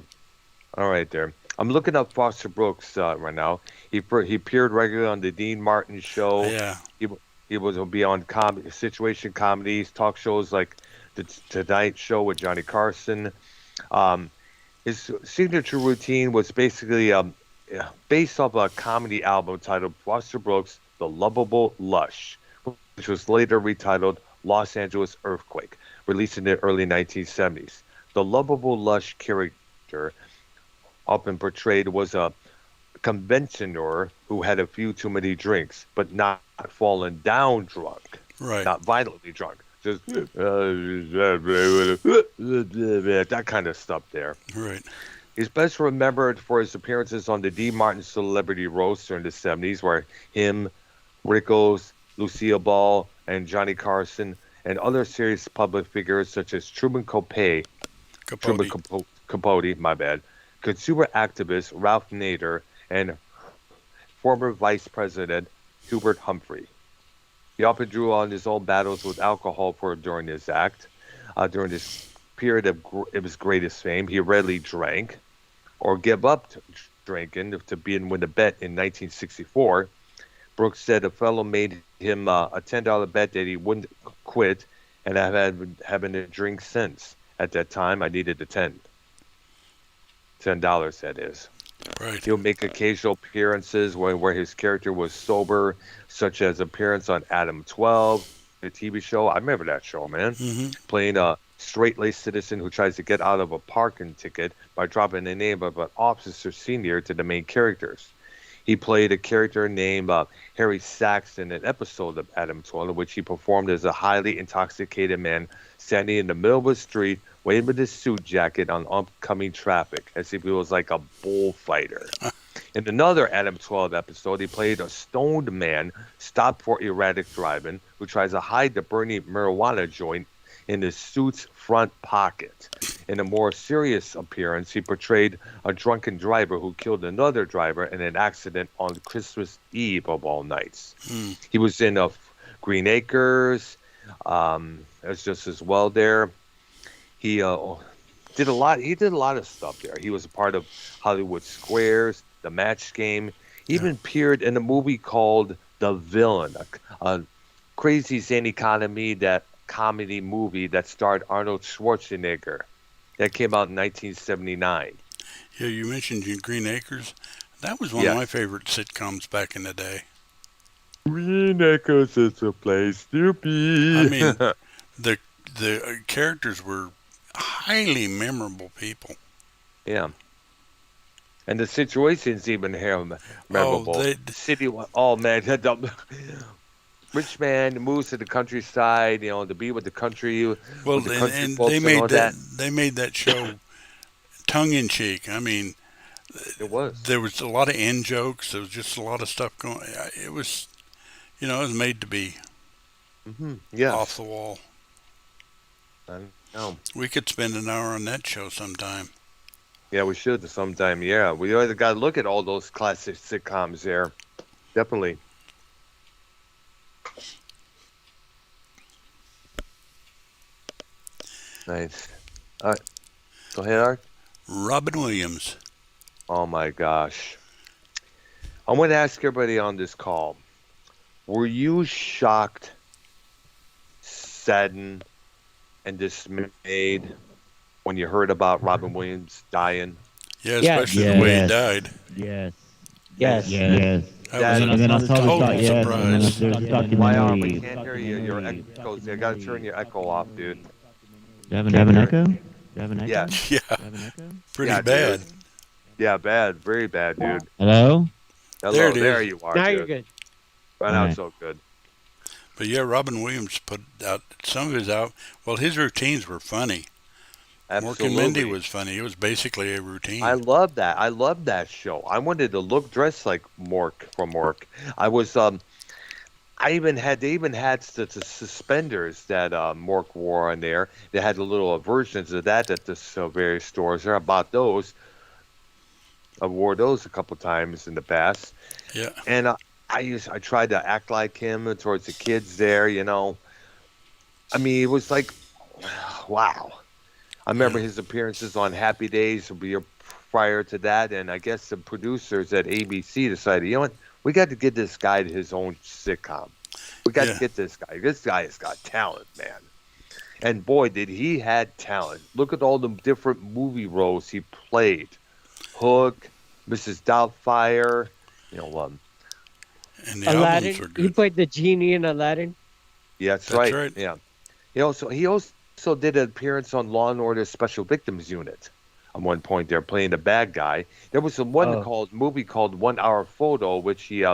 All right, there. I'm looking up Foster Brooks right now. He appeared regularly on the Dean Martin show. Yeah. He will be on situation comedies, talk shows like the Tonight Show with Johnny Carson. His signature routine was basically based off a comedy album titled Foster Brooks, The Lovable Lush, which was later retitled Los Angeles Earthquake, released in the early 1970s. The Lovable Lush character, often portrayed, was a conventioner who had a few too many drinks, but not fallen down drunk. Right. Not violently drunk. Just that kind of stuff there. Right. He's best remembered for his appearances on the D. Martin Celebrity Roast during the 70s, where him, Rickles, Lucille Ball, and Johnny Carson, and other serious public figures such as Truman Capote, my bad, consumer activist Ralph Nader, and former Vice President Hubert Humphrey. He often drew on his own battles with alcohol during his act. During this period of his greatest fame, he rarely drank or gave up drinking to win a bet in 1964. Brooks said a fellow made him a $10 bet that he wouldn't quit, and I've been having a drink since. At that time, I needed the $10, that is. Right. He'll make occasional appearances where his character was sober, such as appearance on Adam 12, the TV show. I remember that show, man. Mm-hmm. Playing a straight-laced citizen who tries to get out of a parking ticket by dropping the name of an officer senior to the main characters. He played a character named Harry Saxon in an episode of Adam 12, in which he performed as a highly intoxicated man standing in the middle of the street, waving with his suit jacket on oncoming traffic, as if he was like a bullfighter. In another Adam 12 episode, he played a stoned man stopped for erratic driving who tries to hide the burning marijuana joint in his suit's front pocket. In a more serious appearance, he portrayed a drunken driver who killed another driver in an accident on Christmas Eve of all nights. He was in Green Acres, As just as well there. He did a lot. He did a lot of stuff there. He was a part of Hollywood Squares, The Match Game. He even appeared in a movie called The Villain, a crazy zany comedy movie that starred Arnold Schwarzenegger. That came out in 1979. Yeah, you mentioned Green Acres. That was one of my favorite sitcoms back in the day. Green Acres is a place to be. I mean, the characters were highly memorable people. Yeah. And the situations even here memorable. The city, oh man, rich man moves to the countryside, to be with the country. Well, with the country and folks they made that. They made that show tongue in cheek. I mean, it was. There was a lot of in jokes. There was just a lot of stuff going. It was, it was made to be. Off the wall. I know. We could spend an hour on that show sometime. Yeah, we should sometime. Yeah, we always got to look at all those classic sitcoms there. Definitely. Nice. All right. Go ahead, Art. Robin Williams. Oh, my gosh. I want to ask everybody on this call, were you shocked, saddened, and dismayed when you heard about Robin Williams dying? Yeah, especially the way he died. Yes. That was and then I saw total surprise. Wow, we can't hear you. Your echoes. I got to turn your echo off, dude. Do you have an echo? Do you have an echo? Yeah. Yeah. Do you have an echo? Pretty bad. Dude. Yeah, bad. Very bad, dude. Hello? Hello, there you are. Now dude. you're good. Right now it's so good. But yeah, Robin Williams put out some of his Well, his routines were funny. Absolutely. Mork and Mindy was funny. It was basically a routine. I love that. I love that show. I wanted to dress like Mork from Mork. I was they even had the suspenders that Mork wore on there. They had the little versions of that at the various stores. I bought those. I wore those a couple times in the past. Yeah. And I tried to act like him towards the kids there. I mean, it was like, wow. I remember his appearances on Happy Days prior to that, and I guess the producers at ABC decided, you know what, we got to get this guy his own sitcom. We got to get this guy. This guy has got talent, man. And boy, did he had talent. Look at all the different movie roles he played. Hook, Mrs. Doubtfire, and the Aladdin. albums were good. He played the genie in Aladdin. Yeah, that's right. Yeah. He also did an appearance on Law and Order Special Victims Unit. At one point, they're playing the bad guy. There was a movie called 1 Hour Photo, which he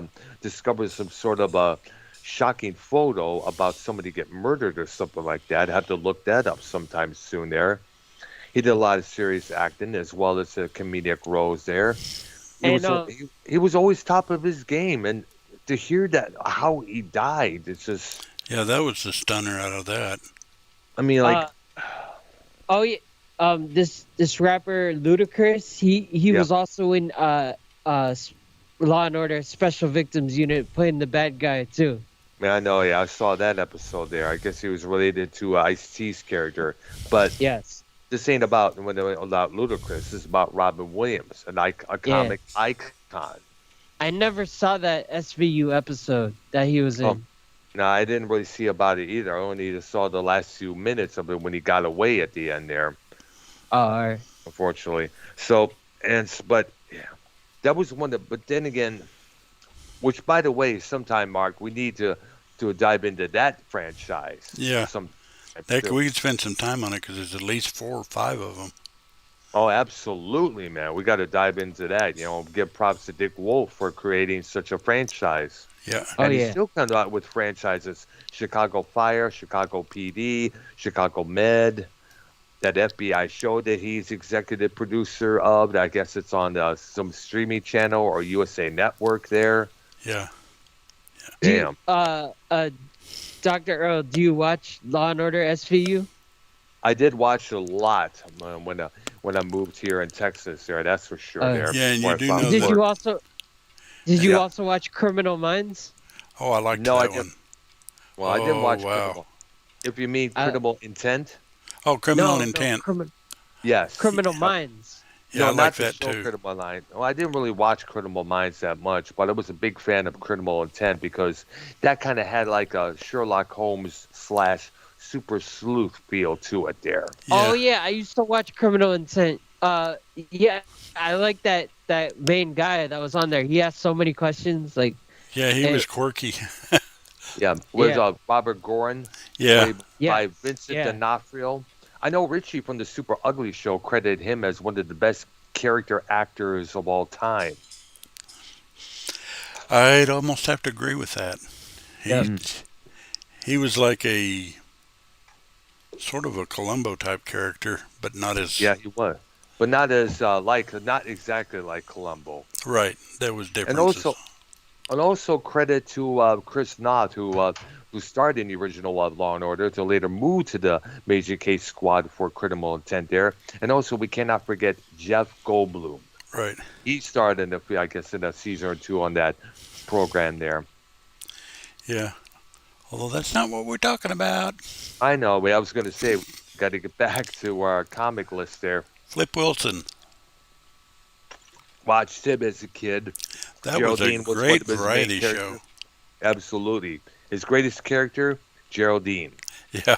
discovers some sort of a shocking photo about somebody getting murdered or something like that. I have to look that up sometime soon. There, he did a lot of serious acting as well as the comedic roles there. He was always top of his game, and to hear that how he died, it's just that was the stunner out of that. I mean, like, this rapper Ludacris, he was also in Law and Order Special Victims Unit playing the bad guy too. Yeah, I know. Yeah, I saw that episode there. I guess he was related to Ice-T's character, but yes, this ain't about Ludacris. This is about Robin Williams, a comic icon. I never saw that SVU episode that he was in. No, I didn't really see about it either. I only just saw the last few minutes of it when he got away at the end there. Oh, all right. Unfortunately. So, but yeah, that was one that, but then again, which by the way, sometime, Mark, we need to dive into that franchise. Yeah. We could spend some time on it because there's at least 4 or 5 of them. Oh, absolutely, man. We got to dive into that. Give props to Dick Wolf for creating such a franchise. Yeah. And he still comes out with franchises. Chicago Fire, Chicago PD, Chicago Med, that FBI show that he's executive producer of. I guess it's on some streaming channel or USA Network there. Yeah. Damn. Dr. Earl, do you watch Law and Order SVU? I did watch a lot when I moved here in Texas. There, that's for sure. There. Yeah, and you do know. Did you also watch Criminal Minds? Oh, I liked that one. Well, I didn't watch Criminal. If you mean criminal intent, Oh, Criminal No, Intent. yes. Criminal Minds. Yeah, I No, like not the that show too. Criminal Minds. Well, I didn't really watch Criminal Minds that much, but I was a big fan of Criminal Intent because that kind of had like a Sherlock Holmes / super sleuth feel to it there. Oh yeah, I used to watch Criminal Intent. Yeah, I like that main guy that was on there. He asked so many questions. Like, Yeah, he was quirky. Yeah, was Yeah. Robert Gorin Yeah. played by Vincent D'Onofrio. I know Richie from the Super Ugly Show credited him as one of the best character actors of all time. I'd almost have to agree with that. Yeah. He was like a sort of a Columbo type character, but not as Yeah, he was, but not as not exactly like Columbo. right. There was differences. And also credit to Chris Knott, who starred in the original Law and Order, to later move to the Major Case Squad for Criminal Intent there. And also, we cannot forget Jeff Goldblum. Right. He starred in a season or two on that program there. Yeah. Although that's not what we're talking about. I know, but I was going to say, we got to get back to our comic list there. Flip Wilson. Watched him as a kid. That Geraldine was a was great one of his main variety show. characters. Absolutely. His greatest character, Geraldine. Yeah.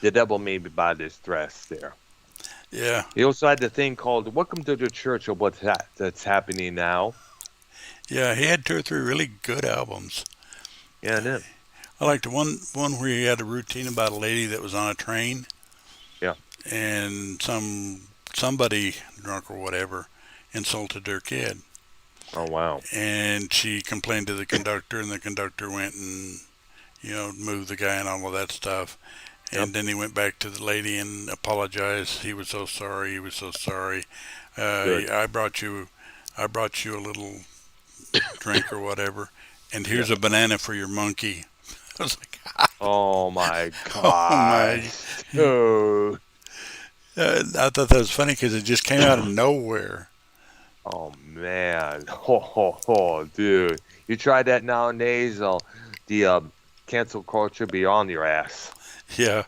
The devil made me buy this dress there. Yeah. He also had the thing called Welcome to the Church of What's That's Happening Now. Yeah, he had 2 or 3 really good albums. Yeah, and then, I liked the one where he had a routine about a lady that was on a train. Yeah. And somebody drunk or whatever insulted their kid. oh, wow. And she complained to the conductor, and the conductor went and, moved the guy and all of that stuff. And then he went back to the lady and apologized. He was so sorry. He was so sorry. Good. I brought you a little drink or whatever, and here's a banana for your monkey. I was like, Oh, my Oh, my. God. Dude. I thought that was funny because it just came out of nowhere. Oh, man. Oh, dude. You try that nowadays, the cancel culture be on your ass. Yeah,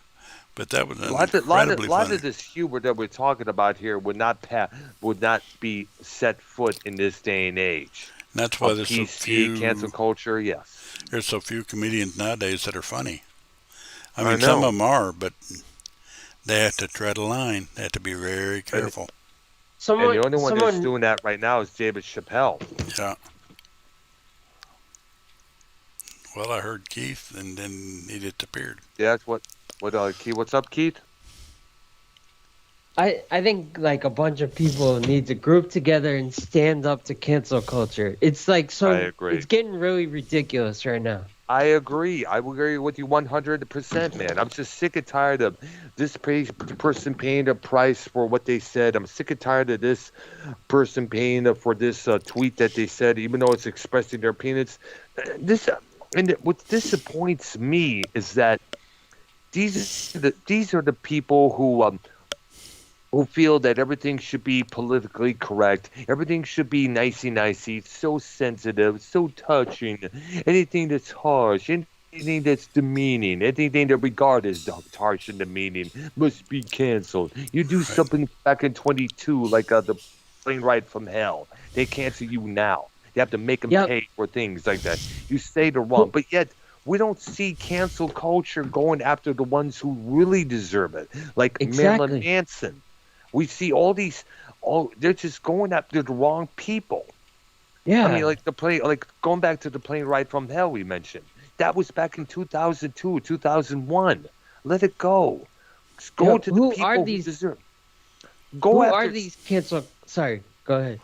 but that was A lot incredibly funny. of this humor that we're talking about here would not be set foot in this day and age. And that's why Of there's so PC, cancel few. culture, yes. There's so few comedians nowadays that are funny. I I mean, some know. of them are, but they have to tread a line. They have to be very careful. And the only one that's doing that right now is David Chappelle. Yeah. Well, I heard Keith, and then he disappeared. Yeah, that's Keith, what's up, Keith? I think like a bunch of people need to group together and stand up to cancel culture. It's like I agree. it's getting really ridiculous right now. I agree. I will agree with you 100%, man. I'm just sick and tired of this person paying a price for what they said. I'm sick and tired of this person paying for this tweet that they said, even though it's expressing their opinions. What disappoints me is that these are the people who feel that everything should be politically correct. Everything should be nicey, so sensitive, so touching. Anything that's harsh, anything that's demeaning, anything that regard as harsh and demeaning must be canceled. You do something back in 22, like the plane ride from hell. They cancel you now. They have to make them pay for things like that. You say the wrong, but yet we don't see cancel culture going after the ones who really deserve it, like Marilyn Manson. We see they're just going after the wrong people. Yeah. I mean, like going back to the plane ride from hell we mentioned. That was back in 2002, 2001. Let it go. Just go to the people who deserve. Who are these cancel? Sorry, go ahead.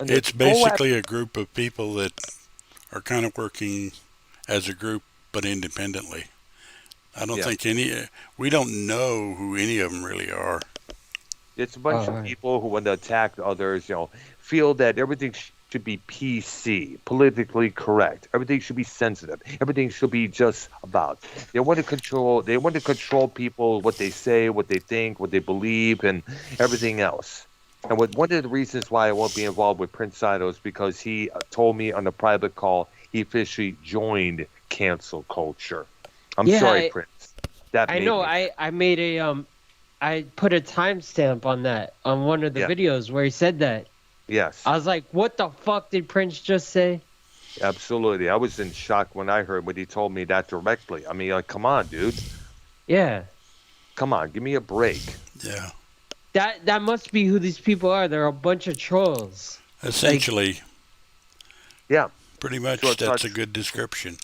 It's basically a group of people that are kind of working as a group, but independently. I don't think we don't know who any of them really are. It's a bunch of people who, when they attack others, feel that everything should be PC, politically correct. Everything should be sensitive. Everything should be just about. They want to control people, what they say, what they think, what they believe, and everything else. And one of the reasons why I won't be involved with Prince Saito is because he told me on a private call he officially joined cancel culture. I'm sorry, Prince. That I made know. me- I made a I put a timestamp on that on one of the Yeah. videos where he said that. Yes, I was like, "What the fuck did Prince just say?" absolutely. I was in shock when I heard when he told me that directly. I mean, like, come on, dude. Yeah, Come on, give me a break. Yeah. that must be who these people are. They're a bunch of trolls. Essentially, Yeah. pretty much So it's that's not- a good description.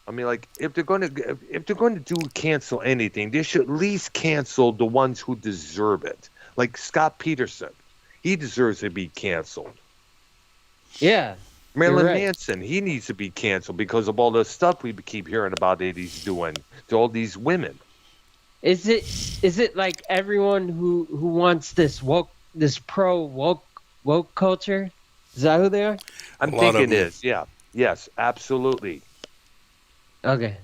I mean, like, if they're going to do cancel anything, they should at least cancel the ones who deserve it. Like Scott Peterson, he deserves to be canceled. Yeah, Marilyn right. Manson, he needs to be canceled because of all the stuff we keep hearing about that he's doing to all these women. Is it like everyone who wants this pro woke culture? Is that who they are? I'm A lot of thinking them. it is, yeah. Yes, absolutely. Okay.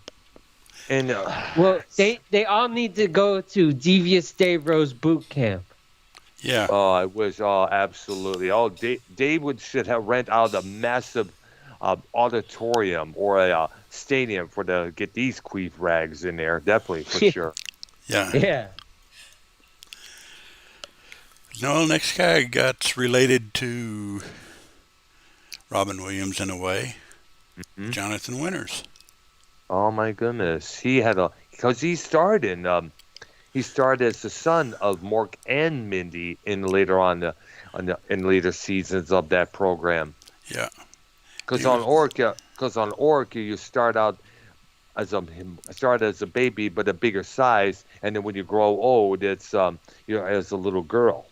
And Well, they all need to go to Devious Dave Rose boot camp. Yeah. oh, I wish, oh, absolutely. Oh, David should have rent out a massive auditorium or a stadium for to get these queef rags in there. Definitely, for sure. Yeah. Yeah. No, next guy I got's related to Robin Williams in a way. Mhm. Jonathan Winters. Oh my goodness, because he started as the son of Mork and Mindy in later on in later seasons of that program. Yeah. Because He on was- Orca, you start as a baby, but a bigger size, and then when you grow old, it's as a little girl.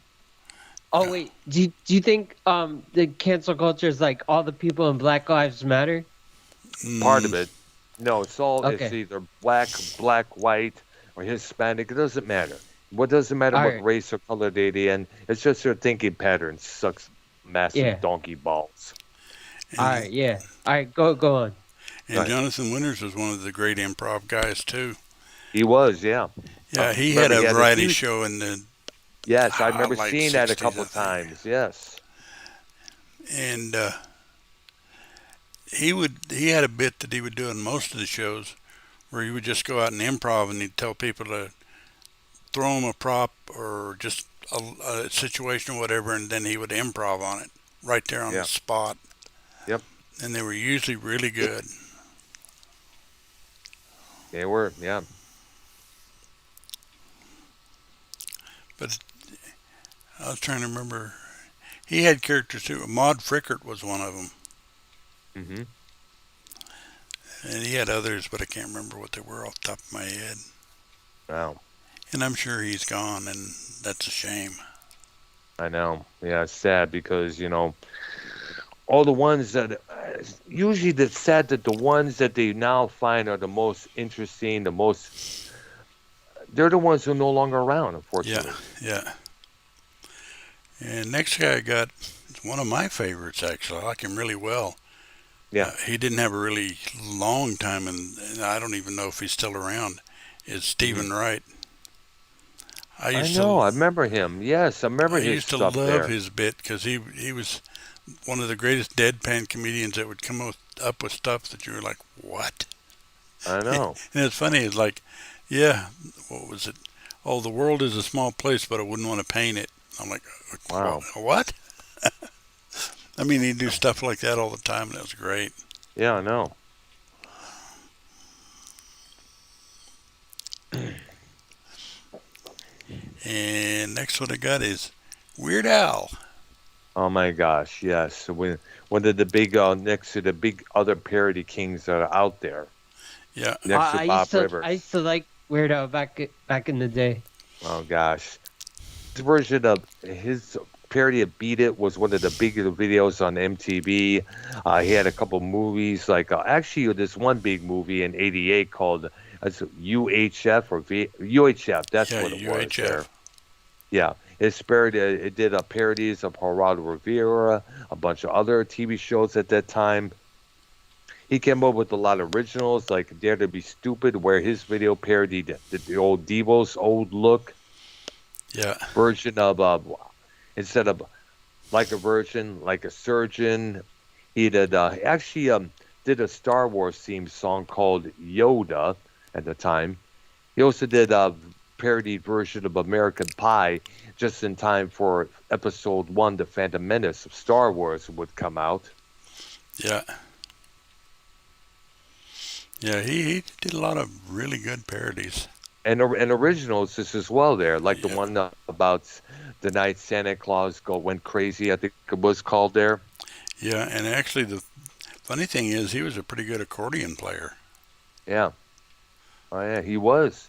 Oh wait, do you think the cancel culture is like all the people in Black Lives Matter? Part of it. No, it's Okay. either black, white, or Hispanic. It doesn't matter. What doesn't matter All what right. race or color they're in. It's just their thinking pattern sucks massive Yeah. donkey balls. And, All right, yeah. All right, go on. and Right. Jonathan Winters was one of the great improv guys too. He was, yeah. Yeah, he remember had he a had a variety huge- show in the Yes, I remember late seeing that a 60s, couple I think. times. Yes. and he had a bit that he would do in most of the shows where he would just go out and improv and he'd tell people to throw him a prop or just a situation or whatever, and then he would improv on it right there on Yeah. the spot. Yep. And they were usually really good. They were, yeah. But I was trying to remember. He had characters too. Maud Frickert was one of them. Hmm. And he had others, but I can't remember what they were off the top of my head. Wow. And I'm sure he's gone, and that's a shame. I know. Yeah, it's sad because, all the ones that usually it's sad that the ones that they now find are the most interesting, they're the ones who are no longer around, unfortunately. Yeah. And next guy I got is one of my favorites, actually. I like him really well. Yeah. He didn't have a really long time, and I don't even know if he's still around. It's Stephen Wright. I know. I remember him. Yes, I remember I his used to stuff love there. his bit because he was one of the greatest deadpan comedians that would come up with stuff that you were like, what? I know. And it's funny. It's like, yeah, what was it? Oh, the world is a small place, but I wouldn't want to paint it. I'm like, Wow. What? I mean, he'd do stuff like that all the time, and it was great. Yeah, I know. And next one I got is Weird Al. Oh my gosh, yes. So one of the big next to the big other parody kings that are out there, Yeah. next to Bob Rivers. I used to like Weird Al back in the day. Oh gosh, his version of his parody of "Beat It" was one of the bigger videos on MTV. He had a couple movies, like actually this one big movie in '88 called UHF or UHF. That's Yeah, what it was. UHF. There. Yeah, it did parodies of Geraldo Rivera, a bunch of other TV shows at that time. He came up with a lot of originals, like Dare to Be Stupid, where his video parodied the old Devo's old look Yeah. version of, instead of like a virgin, like a surgeon. He did did a Star Wars theme song called Yoda at the time. He also did a parodied version of American Pie just in time for Episode 1, The Phantom Menace of Star Wars would come out. Yeah. Yeah, he did a lot of really good parodies. And originals just as well there, like the one about the night Santa Claus went crazy, I think it was called there. Yeah, and actually the funny thing is he was a pretty good accordion player. Yeah. Oh, yeah, he was.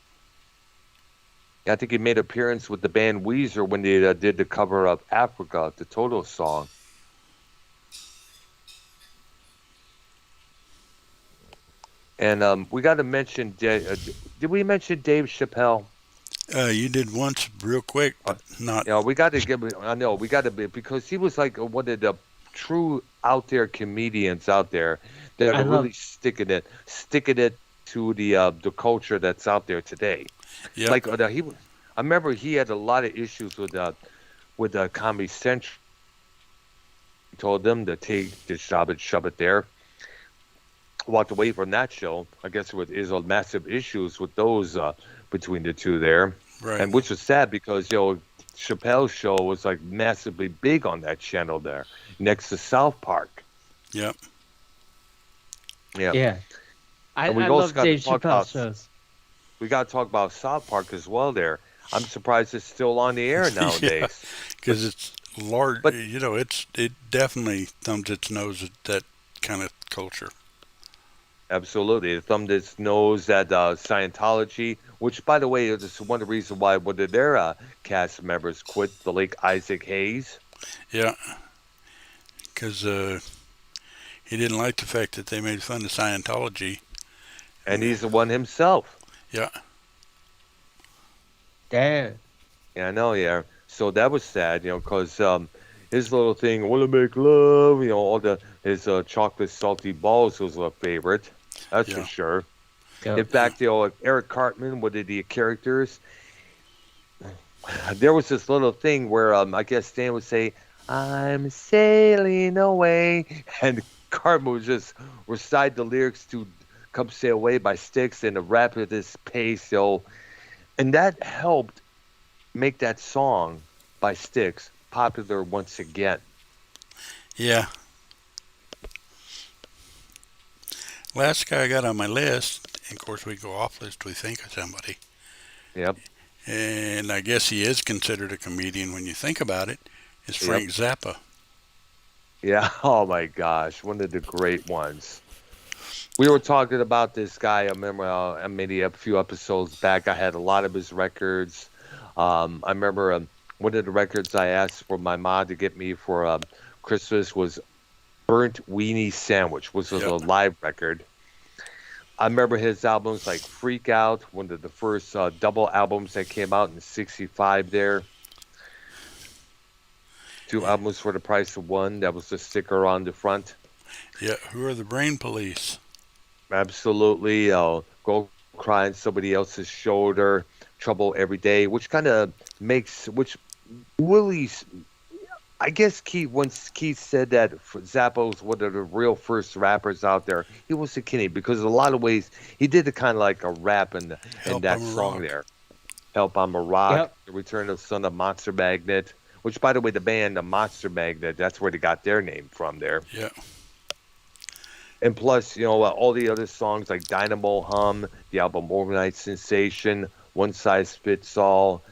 I think he made an appearance with the band Weezer when they did the cover of Africa, the Toto song. And we got to mention, did we mention Dave Chappelle? You did once real quick, but not. Yeah, we got to give. I know we got to be, because he was like one of the true out there comedians out there that are really sticking it to the culture that's out there today. Yeah. Like I remember he had a lot of issues with Comedy Central. He told them to take the job and shove it there. Walked away from that show. I guess there's massive issues with those between the two there, Right. and which was sad because Chappelle's show was like massively big on that channel there, next to South Park. Yep. Yeah. Yeah. I And we've love also got to Dave talk Chappelle about- shows. We got to talk about South Park as well there. I'm surprised it's still on the air nowadays. Because it's large. But- it definitely thumbs its nose at that kind of culture. Absolutely. It thumbed its nose at Scientology, which, by the way, is one of the reasons why one of their cast members quit, the late Isaac Hayes. Yeah. Because he didn't like the fact that they made fun of Scientology. And he's the one himself. Yeah. Damn. Yeah, I know, yeah. So that was sad, because his little thing, want to make love, his chocolate salty balls was a favorite. That's Yeah. for sure. Yep. In fact, Eric Cartman, one of the characters, there was this little thing where I guess Stan would say, "I'm sailing away," and Cartman would just recite the lyrics to "Come Sail Away" by Styx in a rapid pace, and that helped make that song by Styx popular once again. Yeah. Last guy I got on my list, and of course we go off list, we think of somebody. Yep. And I guess he is considered a comedian when you think about it, is Frank Zappa. Yeah. Oh my gosh, one of the great ones. We were talking about this guy. I remember maybe a few episodes back. I had a lot of his records. I remember one of the records I asked for my mom to get me for Christmas was Burnt Weenie Sandwich, which was a live record. I remember his albums like Freak Out, one of the first double albums that came out in '65 there. 2 albums for the price of one. That was the sticker on the front. Yeah, Who Are the Brain Police? Absolutely. Go Cry on Somebody Else's Shoulder, Trouble Every Day, which kind of which really, I guess once Keith said that Zappa was one of the real first rappers out there, he was a kidding, because in a lot of ways, he did the kind of like a rap in that song there. Help, I'm a Rock, Yep. The Return of the Son of Monster Magnet, which, by the way, the band, the Monster Magnet, that's where they got their name from there. Yeah. And plus, all the other songs like Dynamo Hum, the album Overnight Sensation, One Size Fits All,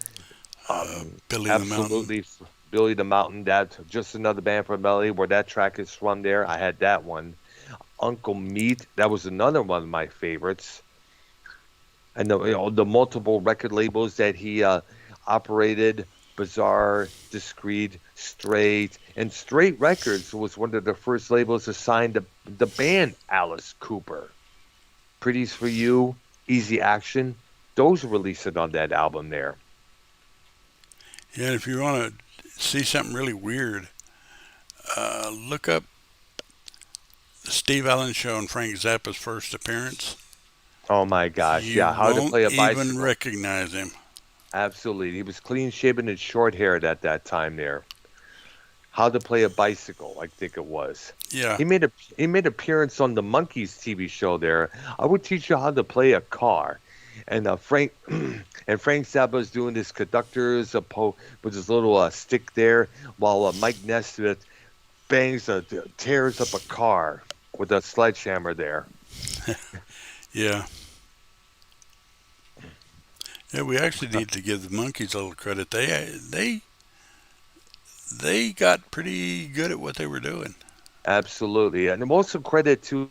Billy absolutely, Billy the Mountain. That's just another band from LA where that track is from there. I had that one. Uncle Meat, that was another one of my favorites. And the multiple record labels that he operated, Bizarre, Discreet, Straight, and Straight Records was one of the first labels assigned to the band Alice Cooper. Pretty's for You, Easy Action, those released on that album there. Yeah, if you want to see something really weird, look up the Steve Allen Show and Frank Zappa's first appearance. Oh my gosh, You How to won't Play a Bicycle. even recognize him. Absolutely. He was clean shaven and short haired at that time there. How to Play a Bicycle, I think it was. Yeah. He made appearance on the Monkees TV show there. I would teach you how to play a car. and Frank and Frank Zappa's doing his conductors with his little stick there, while Mike Nesmith tears up a car with a sledgehammer there. Yeah. Yeah, we actually need to give the monkeys a little credit. They got pretty good at what they were doing. Absolutely, and also credit to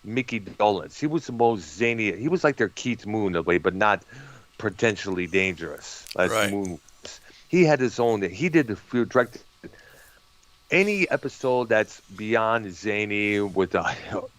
Mickey Dolenz. He was the most zany. He was like their Keith Moon in a way, but not potentially dangerous as Right. Moon was. He had his own. He did the directed any episode that's beyond zany with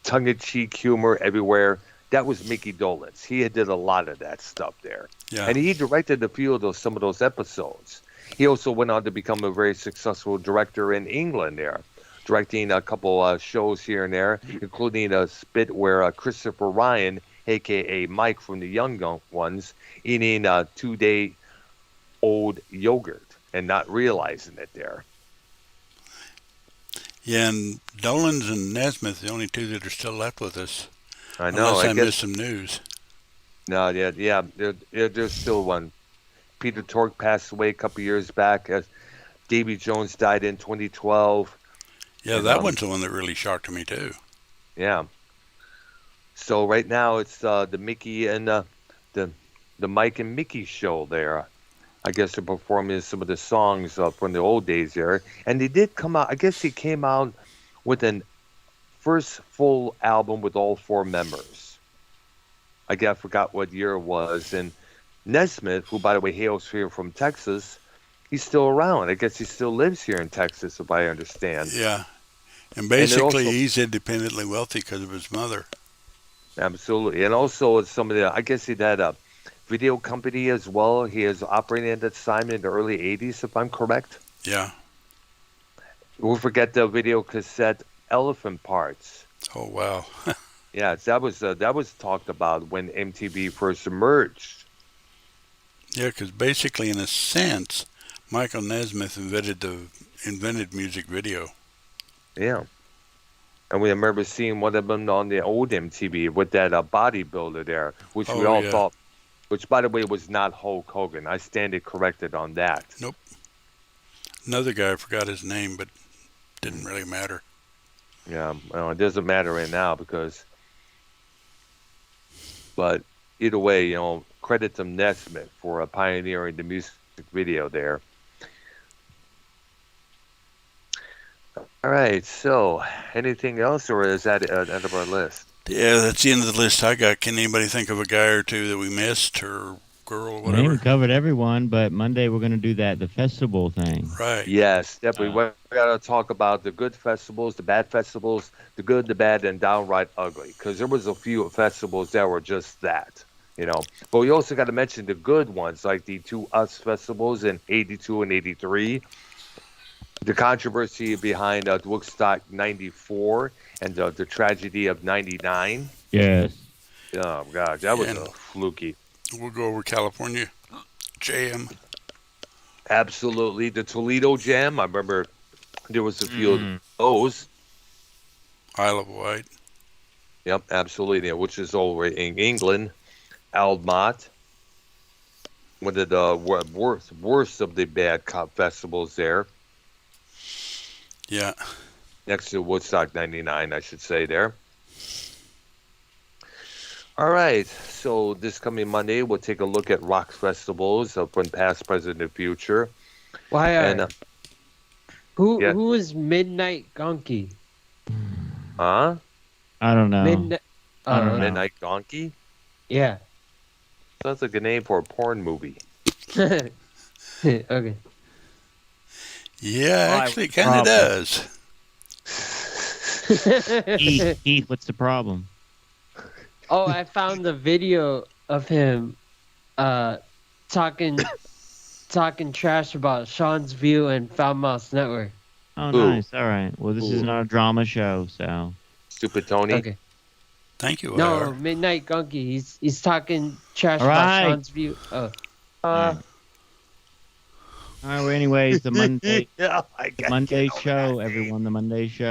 tongue-in-cheek humor everywhere. That was Mickey Dolenz. He did a lot of that stuff there, Yeah. and he directed a few of some of those episodes. He also went on to become a very successful director in England there, directing a couple shows here and there, including a bit where Christopher Ryan, a.k.a. Mike from the Young Ones, eating 2-day-old yogurt and not realizing it there. Yeah, and Dolenz and Nesmith, the only two that are still left with us. I know. Unless I guess, missed some news. No, yeah. There's still one. Peter Tork passed away a couple years back. Davy Jones died in 2012. Yeah, that one's the one that really shocked me too. Yeah. So right now it's the Mickey and the Mike and Mickey show there. I guess they're performing some of the songs from the old days there. And they did come out. I guess he came out with an first full album with all four members. I forgot what year it was. And Nesmith, who by the way hails here from Texas, he's still around. I guess he still lives here in Texas, if I understand. Yeah, and basically also, he's independently wealthy because of his mother. Absolutely, and also some of the. I guess he had a video company as well. He is operating at that time in the early '80s, if I'm correct. Yeah. We'll forget the video cassette Elephant Parts. Oh wow. Yeah, that was talked about when MTV first emerged. Yeah, because basically, in a sense, Michael Nesmith invented music video. Yeah. And we remember seeing one of them on the old MTV with that bodybuilder there, which we all thought, which by the way was not Hulk Hogan. I stand corrected on that. Nope. Another guy, I forgot his name, but didn't really matter. Yeah, well, it doesn't matter right now but either way, credit to Nesmith for pioneering the music video there. All right, so anything else, or is that the end of our list? Yeah, that's the end of the list I got. Can anybody think of a guy or two that we missed, or girl, or We whatever? haven't covered everyone, but Monday we're going to do the festival thing. Right. Yes, definitely. We got to talk about the good festivals, the bad festivals, the good, the bad, and downright ugly. Because there was a few festivals that were just that, But we also got to mention the good ones, like the two US festivals in '82 and '83. The controversy behind Woodstock '94 and the tragedy of '99. Yes. Oh God, that was a fluky. We'll go over California Jam. Absolutely, the Toledo Jam. I remember there was a few of those. Isle of Wight. Yep, absolutely. Which is over in England. Almont. One of the worst of the bad cop festivals there. Yeah. Next to Woodstock '99, I should say there. All right, so this coming Monday, we'll take a look at rock festivals from past, present, and future. Why? And, Who is Midnight Gonky? Huh? I don't know. I don't know. Midnight Donkey? Yeah. Sounds like a name for a porn movie. Okay. Yeah, actually, it kind of does. Keith, what's the problem? Oh, I found the video of him talking trash about Sean's View and Foul Mouse Network. Oh, nice. All right. Well, this is not a drama show, so. Stupid Tony. Okay. Thank you. No, Midnight Gunky. He's talking trash All about right. Sean's View. Oh. All right. Well, anyways, the Monday, Yeah, I got Monday show, everyone. The Monday show.